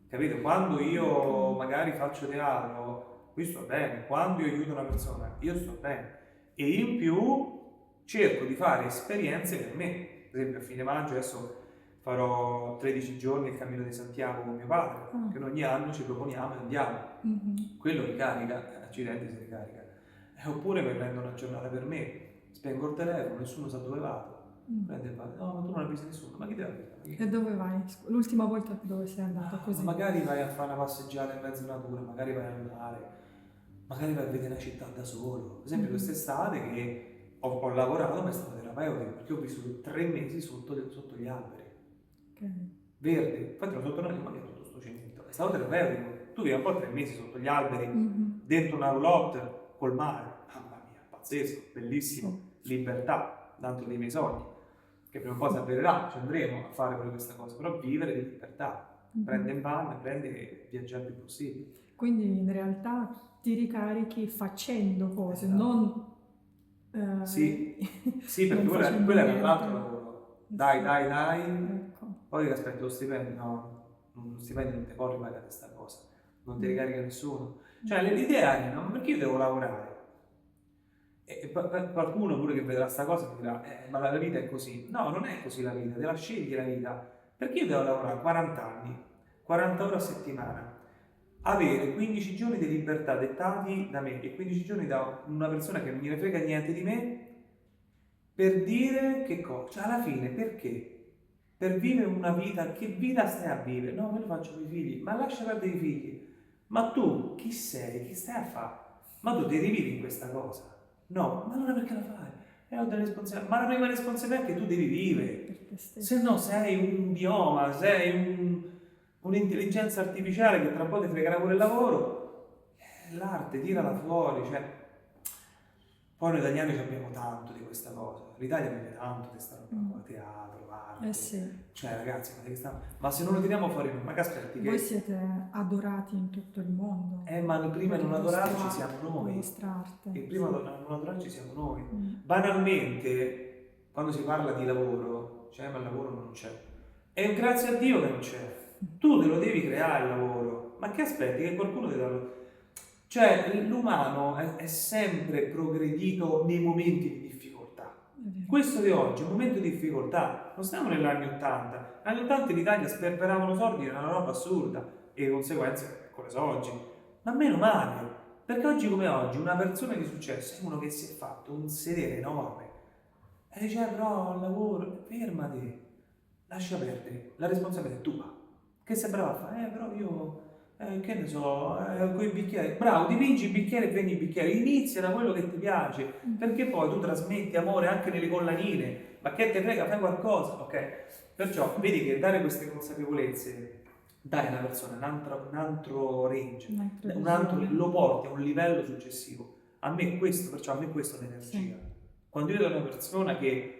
capito? Quando io magari faccio teatro, io sto bene. Quando io aiuto una persona, io sto bene. E in più cerco di fare esperienze per me. Per esempio a fine maggio adesso farò 13 giorni il Cammino di Santiago con mio padre, che ogni anno ci proponiamo e andiamo. Quello ricarica, accidenti si ricarica. Oppure mi prendo una giornata per me, spengo il telefono, nessuno sa dove vado. Prende il padre, no, ma tu non avvisi nessuno, ma chi te l'avvisa? E dove vai? L'ultima volta dove sei andato così? Magari vai a fare una passeggiata in mezzo alla natura, magari vai al mare, magari vai a vedere la città da solo. Per esempio quest'estate che ho lavorato ma è stato terapeutico perché ho vissuto 3 mesi sotto gli alberi. Ok. Verde, infatti ero sotto una ma che è tutto sto cemento. È stato terapeutico. Tu vivi un po' 3 mesi sotto gli alberi, dentro una roulotte col mare. Mamma mia, pazzesco, bellissimo, libertà, tanto dei miei sogni. Che prima o poi si avvererà, ci andremo a fare pure questa cosa, però vivere di libertà, prende in van, prende e viaggiare il più possibile. Quindi in realtà ti ricarichi facendo cose, Esatto. non Sì, perché non facendo quello era niente. l'altro lavoro. Dai, Ecco. poi dico, aspetta, lo stipendio, no, lo stipendio non ti può ripagare questa cosa, non ti ricarica nessuno. Cioè l'idea è, no, ma perché io devo lavorare? E qualcuno pure che vedrà sta cosa mi dirà, ma la vita è così. No, non è così la vita, te la scegli la vita. Perché io devo lavorare 40 anni, 40 ore a settimana, avere 15 giorni di libertà dettati da me e 15 giorni da una persona che non gliene frega niente di me, per dire che cosa? Cioè alla fine perché? Per vivere una vita, che vita stai a vivere? No, io lo faccio con i figli, ma lascia perdere i figli. Ma tu chi sei? Chi stai a fare? Ma tu ti rivivi in questa cosa? No, ma allora perché la fai? Ho delle responsabilità. Ma la prima responsabilità è che tu devi vivere. Per te stesso. Se no sei un bioma, sei un'intelligenza artificiale che tra un po' ti fregherà pure il lavoro. L'arte, tirala fuori, cioè. Poi noi italiani abbiamo tanto di questa cosa. L'Italia vive tanto di questa roba qua, teatro, arte. Sì. Cioè ragazzi, ma se non lo tiriamo fuori, ma che aspetti? Voi siete adorati in tutto il mondo. Ma prima di non adorarci siamo noi. La vostra arte. E prima di non adorarci siamo noi. Banalmente, quando si parla di lavoro, cioè ma il lavoro non c'è. E grazie a Dio che non c'è. Tu te lo devi creare il lavoro. Ma che aspetti? Che qualcuno ti dà lo... Cioè l'umano è sempre progredito nei momenti di difficoltà. Questo di oggi è un momento di difficoltà. Non stiamo negli anni 80. Negli anni 80 in Italia sperperavano soldi, era una roba assurda. E le conseguenze, come so oggi. Ma meno male. Perché oggi come oggi una persona di successo è uno che si è fatto un sedere enorme e dice però lavoro, fermati, lascia perdere, la responsabilità è tua. Che sei brava a fare? Però io, che ne so, con i bicchieri, bravo, dipingi i bicchieri e vendi i bicchieri, inizia da quello che ti piace, perché poi tu trasmetti amore anche nelle collanine, ma che te frega, fai qualcosa, ok? Perciò vedi che dare queste consapevolezze dai alla persona un altro range, lo porti a un livello successivo. A me questo è l'energia. Quando io vedo una persona che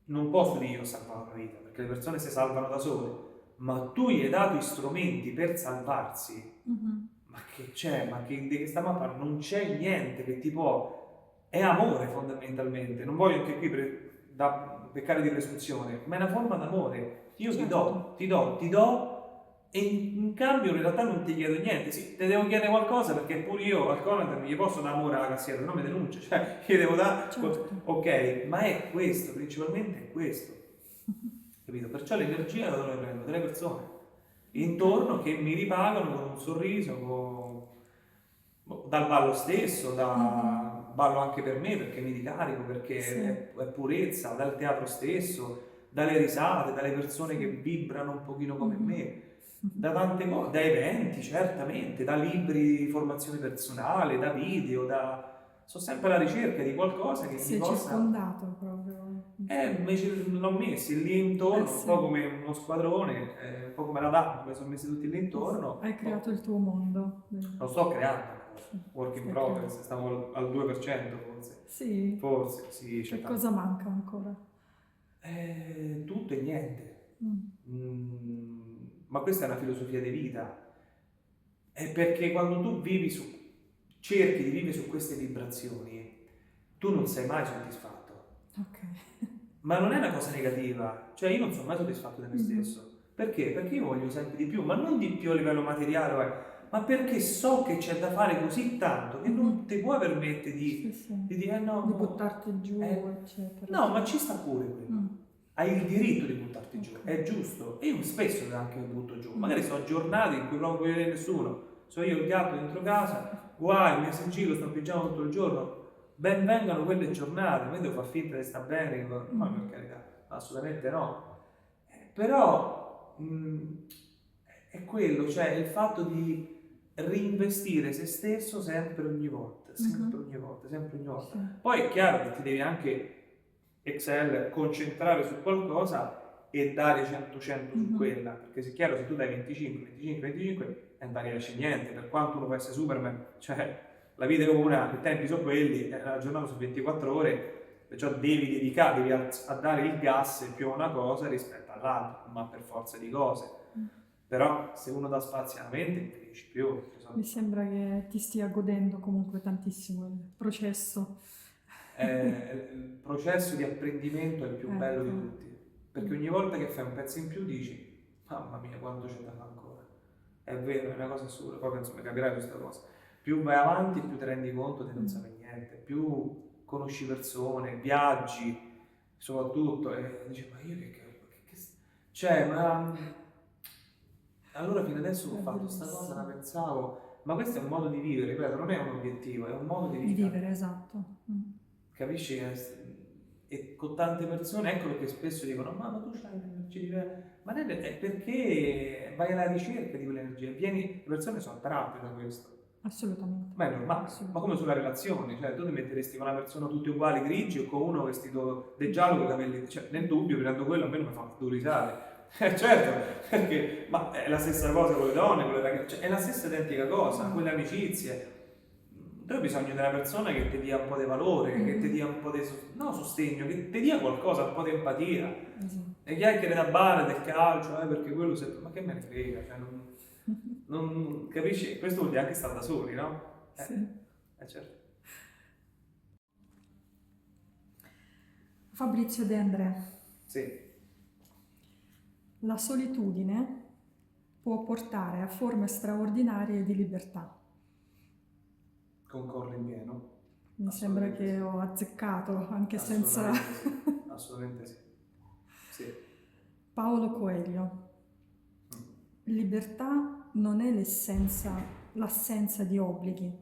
non posso dire io ho salvato la vita, perché le persone si salvano da sole, ma tu gli hai dato gli strumenti per salvarsi, ma che c'è? Ma che di che stiamo a parlare? Non c'è niente che ti può... È amore fondamentalmente, non voglio anche qui peccare di presunzione, ma è una forma d'amore. Io ti do e in cambio in realtà non ti chiedo niente. Sì, ti devo chiedere qualcosa perché pure io al Conad non gli posso dare amore alla cassiera, no mi denuncia, cioè gli devo dare... Ok, ma è questo, principalmente è questo. Capito? Perciò l'energia da dove prendo? Delle persone intorno che mi ripagano con un sorriso, dal ballo stesso, ballo anche per me perché mi ricarico, perché è purezza, dal teatro stesso, dalle risate, dalle persone che vibrano un pochino come me, da tante cose, da eventi certamente, da libri di formazione personale, da video, sono sempre alla ricerca di qualcosa che mi possa... circondato proprio. L'ho messi lì intorno, un po' come uno squadrone, un po' come la DAP, mi sono messi tutti lì intorno. Hai creato il tuo mondo. Lo sto creando, work in progress, stiamo al 2% forse. Sì. Forse, sì. Che cosa manca ancora? Tutto e niente. Ma questa è una filosofia di vita. È perché quando tu cerchi di vivere su queste vibrazioni, tu non sei mai soddisfatto. Ok. Ma non è una cosa negativa, cioè io non sono mai soddisfatto di me stesso. Perché? Perché io voglio sempre di più, ma non di più a livello materiale, ma perché so che c'è da fare così tanto che non ti puoi permettere di dire no, di buttarti giù, eccetera. No, ma ci sta pure quello. Hai il diritto di buttarti giù, è giusto. E io spesso anche mi butto giù, magari sono giornate in cui proprio non voglio vedere nessuno, sono io il gatto dentro casa, guai, mi sigillo, sto in pigiama tutto il giorno. Ben vengano quelle giornate, ma io devo far finta di sta bene, ma per carità, assolutamente no. Però è quello, cioè il fatto di reinvestire se stesso sempre ogni volta, sempre ogni volta. Poi è chiaro che ti devi anche Excel concentrare su qualcosa e dare 100% su quella, perché se è chiaro, se tu dai 25 e non riesci niente, per quanto uno può essere Superman, cioè la vita è una, i tempi sono quelli, la giornata sono 24 ore, perciò devi dedicarti a dare il gas più a una cosa rispetto all'altra, ma per forza di cose. Però se uno dà spazio alla mente non finisci più. Mi sembra che ti stia godendo comunque tantissimo il processo. Il processo di apprendimento è il più bello di tutti, perché ogni volta che fai un pezzo in più dici mamma mia quanto c'è da fare ancora. È vero, è una cosa assurda, poi penso mi capirai questa cosa. Più vai avanti, più ti rendi conto che non sai niente, più conosci persone, viaggi, soprattutto, e dici, ma io cioè, ma... Allora fino adesso ho fatto questa cosa, la pensavo, ma questo è un modo di vivere, ripeto, non è un obiettivo, è un modo di vivere. Di vivere, esatto. Capisci? E con tante persone, ecco perché spesso dicono, ma tu c'hai l'energia, ma è perché vai alla ricerca di quell'energia, le persone sono attratte da questo. Assolutamente. Ma è normale, ma come sulla relazione, cioè tu ti metteresti con una persona tutti uguali grigi o con uno vestito di giallo con i capelli, cioè nel dubbio prendendo quello, a me non mi fa due risate. Certo, perché ma è la stessa cosa con le donne, con le ragazze, cioè, è la stessa identica cosa, con le amicizie. Tu hai bisogno di una persona che ti dia un po' di valore, che ti dia un po' di sostegno, che ti dia qualcosa, un po' di empatia. E chiacchiere da bar, del calcio, perché quello ma che me ne frega, cioè non capisci? Questo vuol dire anche stare da soli, no? Sì. Certo. Fabrizio De André. Sì. La solitudine può portare a forme straordinarie di libertà. Concordo in pieno. Mi sembra che ho azzeccato, anche senza... Assolutamente sì. Sì. Paolo Coelho. Libertà non è l'assenza di obblighi,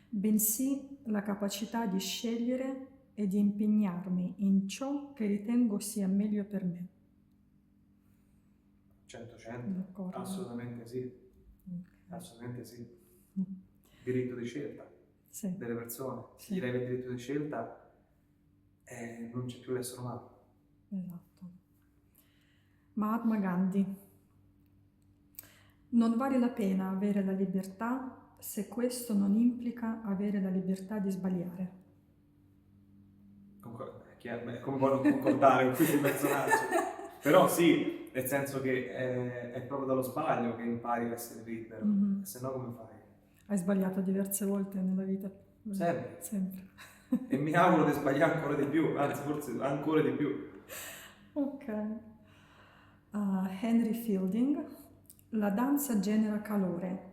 bensì la capacità di scegliere e di impegnarmi in ciò che ritengo sia meglio per me. 100%, D'accordo. assolutamente sì, Ok. assolutamente sì. Mm. Diritto di scelta Sì, delle persone. Se Sì. gli levi il diritto di scelta, non c'è più l'essere umano. esatto. Mahatma Gandhi. Non vale la pena avere la libertà se questo non implica avere la libertà di sbagliare. Come può non concordare con questi personaggi? Però sì, nel senso che è proprio dallo sbaglio che impari a essere libero, Mhm. se no come fai? Hai sbagliato diverse volte nella vita. Sempre. Sempre. E mi auguro di sbagliare ancora di più, anzi forse ancora di più. Ok. Henry Fielding. La danza genera calore,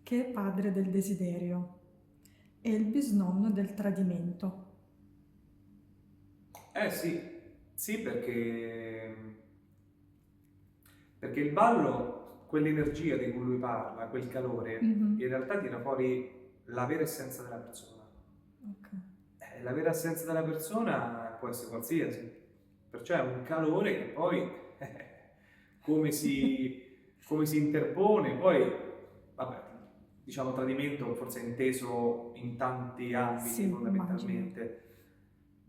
che è padre del desiderio, e il bisnonno del tradimento. Sì, perché il ballo, quell'energia di cui lui parla, quel calore, Mhm. in realtà tira fuori la vera essenza della persona. Ok. La vera essenza della persona può essere qualsiasi, perciò è un calore che poi come si interpone, poi vabbè, diciamo tradimento forse è inteso in tanti ambiti Sì, fondamentalmente.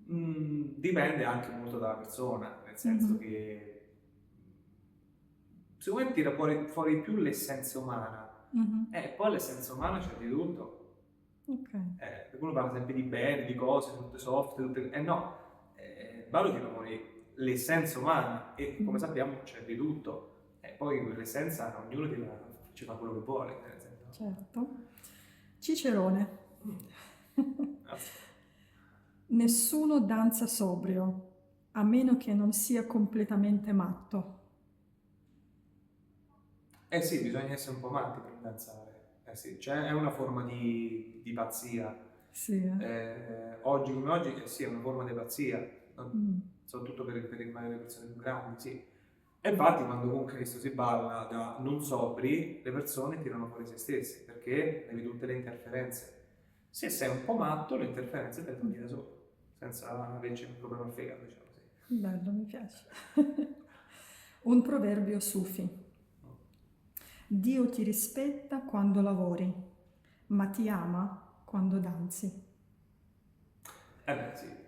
Dipende anche molto dalla persona, nel senso Mhm. che secondo me tira fuori più l'essenza umana, Mhm. e poi l'essenza umana c'è di tutto. Ok. Perché uno parla sempre di bene, di cose, tutte soft, no, il ballo tira fuori l'essenza umana e come sappiamo c'è di tutto. E poi quell'essenza ognuno ci fa quello che vuole, per esempio. Certo. Cicerone. Grazie. Nessuno danza sobrio, a meno che non sia completamente matto. Eh sì, bisogna essere un po' matti per danzare. Eh sì, è una forma di pazzia. Sì. Oggi come oggi, sì, è una forma di pazzia, Mm. soprattutto per le persone più grandi, sì. E infatti quando con Cristo si balla da non sobri, le persone tirano fuori se stesse, perché devi tutte le interferenze. Se sei un po' matto, le interferenze te le togli da solo, senza averci un problema al fegato, diciamo così. Bello, mi piace. Un proverbio sufi. Dio ti rispetta quando lavori, ma ti ama quando danzi. Sì.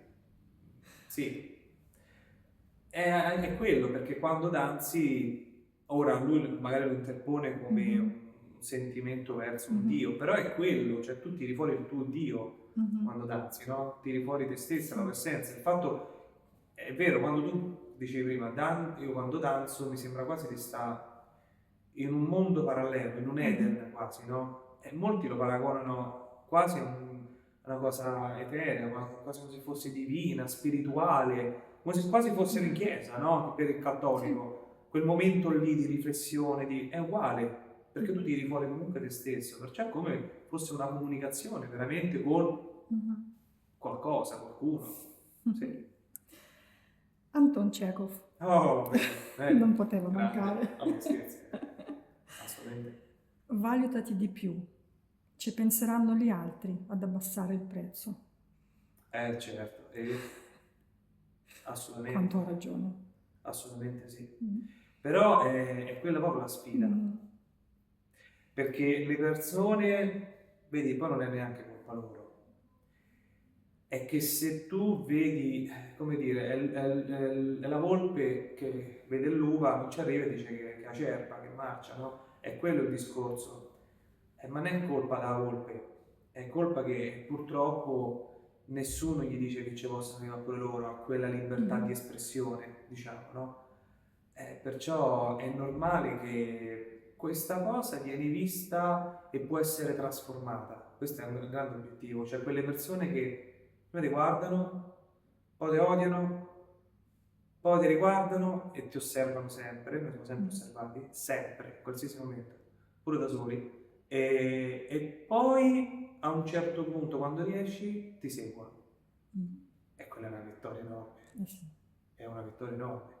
Sì. È quello, perché quando danzi, ora lui magari lo interpone come un sentimento verso un Dio, però è quello, cioè tu tiri fuori il tuo Dio quando danzi, no? Tiri fuori te stessa, la tua essenza. Il fatto è vero, quando tu dicevi prima, io quando danzo mi sembra quasi di stare in un mondo parallelo, in un Eden quasi, no? E molti lo paragonano quasi a una cosa eterea, quasi come se fosse divina, spirituale, come se quasi fossero in chiesa, no? Per il cattolico, quel momento lì di riflessione, è uguale, perché tu tiri fuori comunque te stesso, perciò è come fosse una comunicazione veramente con qualcosa, qualcuno. Sì. Anton Chekhov. Oh, bene. Non poteva Grande. mancare. No, scherzi. Assolutamente. Valutati di più. Ci penseranno gli altri ad abbassare il prezzo. Certo, assolutamente. Quanto ha ragione. Assolutamente sì. Però è quella proprio la sfida. Perché le persone, vedi, poi non è neanche colpa loro. È che se tu vedi, come dire, è la volpe che vede l'uva, non ci arriva e dice che è acerba, che marcia, no? È quello il discorso. Ma non è colpa della volpe, è colpa che purtroppo nessuno gli dice che ci possono arrivare pure loro a quella libertà di espressione, diciamo, no? Perciò è normale che questa cosa viene vista e può essere trasformata. Questo è un grande obiettivo, cioè quelle persone che ti guardano, poi ti odiano, poi ti riguardano e ti osservano sempre, noi siamo sempre osservati, sempre, in qualsiasi momento, pure da soli. E poi a un certo punto, quando riesci, ti seguono. E quella è una vittoria enorme. Sì. È una vittoria enorme.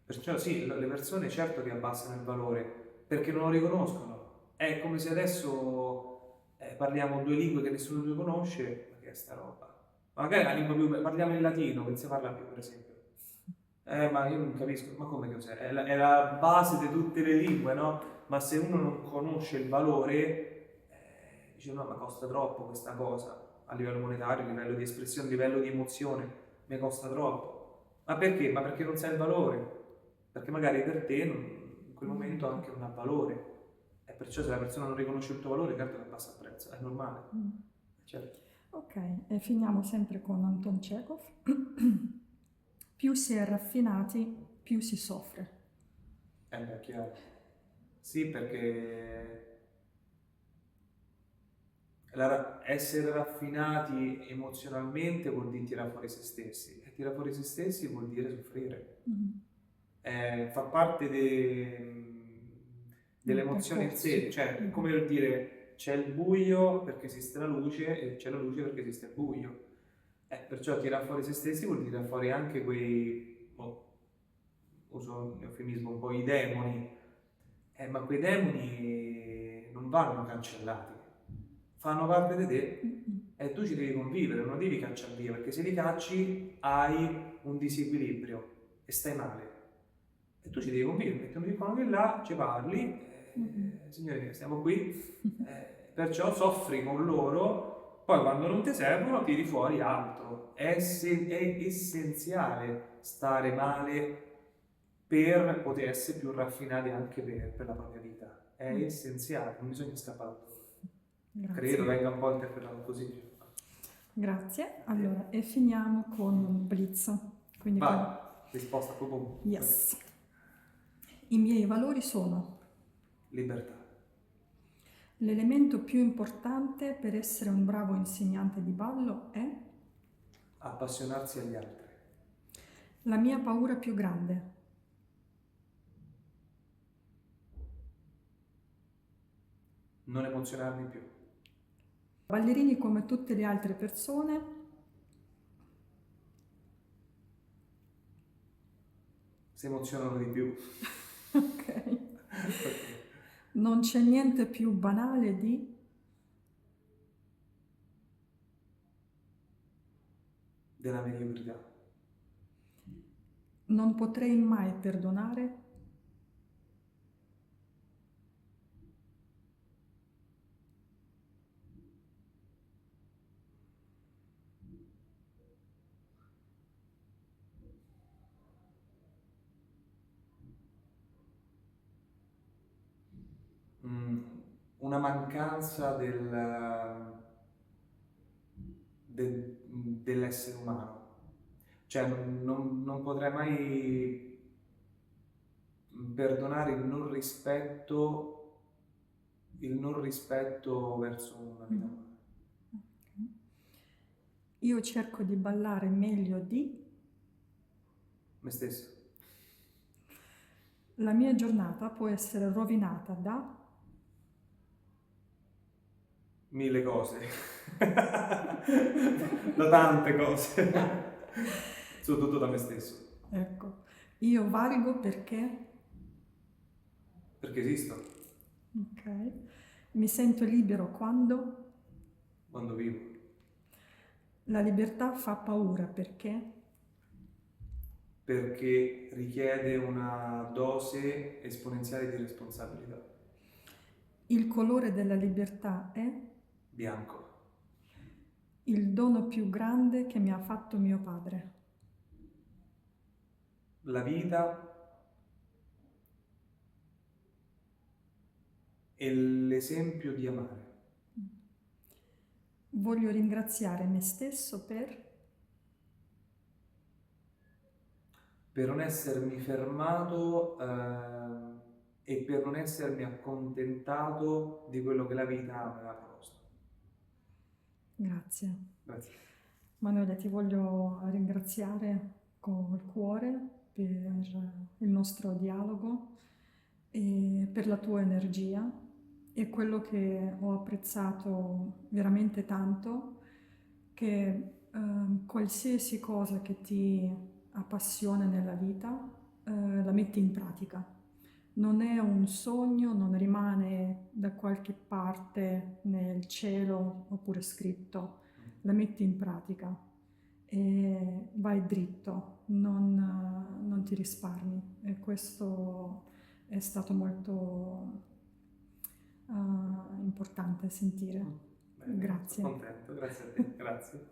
Perciò sì, le persone certo che abbassano il valore, perché non lo riconoscono. È come se adesso parliamo due lingue che nessuno riconosce, ma che è sta roba? Magari la lingua più, parliamo in latino, che si parla più, per esempio. Ma io non capisco, ma come cos'è? È la base di tutte le lingue, no? Ma se uno non conosce il valore, dice no, ma costa troppo questa cosa, a livello monetario, a livello di espressione, a livello di emozione, mi costa troppo. Ma perché? Ma perché non sai il valore? Perché magari per te in quel momento anche non ha valore. E perciò se la persona non riconosce il tuo valore, certo che passa il prezzo, è normale. Certo. Ok, e finiamo sempre con Anton Chekhov. Più si è raffinati, più si soffre. Beh, chiaro. Sì, perché essere raffinati emozionalmente vuol dire tirare fuori se stessi, e tirare fuori se stessi vuol dire soffrire. Fa parte delle emozioni in sé, cioè come per dire c'è il buio perché esiste la luce e c'è la luce perché esiste il buio. Perciò tirare fuori se stessi vuol dire tirare fuori anche quei, uso un eufemismo, un po' i demoni, ma quei demoni non vanno cancellati, fanno parte di te e tu ci devi convivere, non devi cacciare via, perché se li cacci hai un disequilibrio e stai male. E tu ci devi convivere, metti un icono che là, ci parli, signore, stiamo qui, perciò soffri con loro, poi quando non ti servono tiri fuori altro. È essenziale stare male per poter essere più raffinati anche per la propria vita. È essenziale, non bisogna scappare da tutto. Grazie. Credo venga un po' interpretato così. Grazie. Allora, e finiamo con Blitz. Quindi vai, risposta proprio. Yes. I miei valori sono libertà. l'elemento più importante per essere un bravo insegnante di ballo è Appassionarsi agli altri. la mia paura più grande. Non emozionarmi più. Ballerini come tutte le altre persone Si emozionano di più. ok. Non c'è niente più banale di Della mediocrità. non potrei mai perdonare Una mancanza dell'essere umano. Cioè non potrei mai perdonare il non rispetto verso una vita umana. io cerco di ballare meglio di Me stesso. la mia giornata può essere rovinata da 1000 cose. Da tante cose. Soprattutto da me stesso. ecco, io varigo perché Perché esisto. ok, mi sento libero quando Quando vivo. la libertà fa paura perché richiede una dose esponenziale di responsabilità. il colore della libertà è Bianco. il dono più grande che mi ha fatto mio padre. La vita e l'esempio di amare. Voglio ringraziare me stesso per non essermi fermato e per non essermi accontentato di quello che la vita mi aveva proposto. Grazie. Grazie. Manuele, ti voglio ringraziare con il cuore per il nostro dialogo e per la tua energia, e quello che ho apprezzato veramente tanto, che qualsiasi cosa che ti appassiona nella vita la metti in pratica. Non è un sogno, non rimane da qualche parte nel cielo oppure scritto, la metti in pratica e vai dritto, non ti risparmi. E questo è stato molto importante sentire. Bene, Grazie. sono contento, grazie a te, grazie.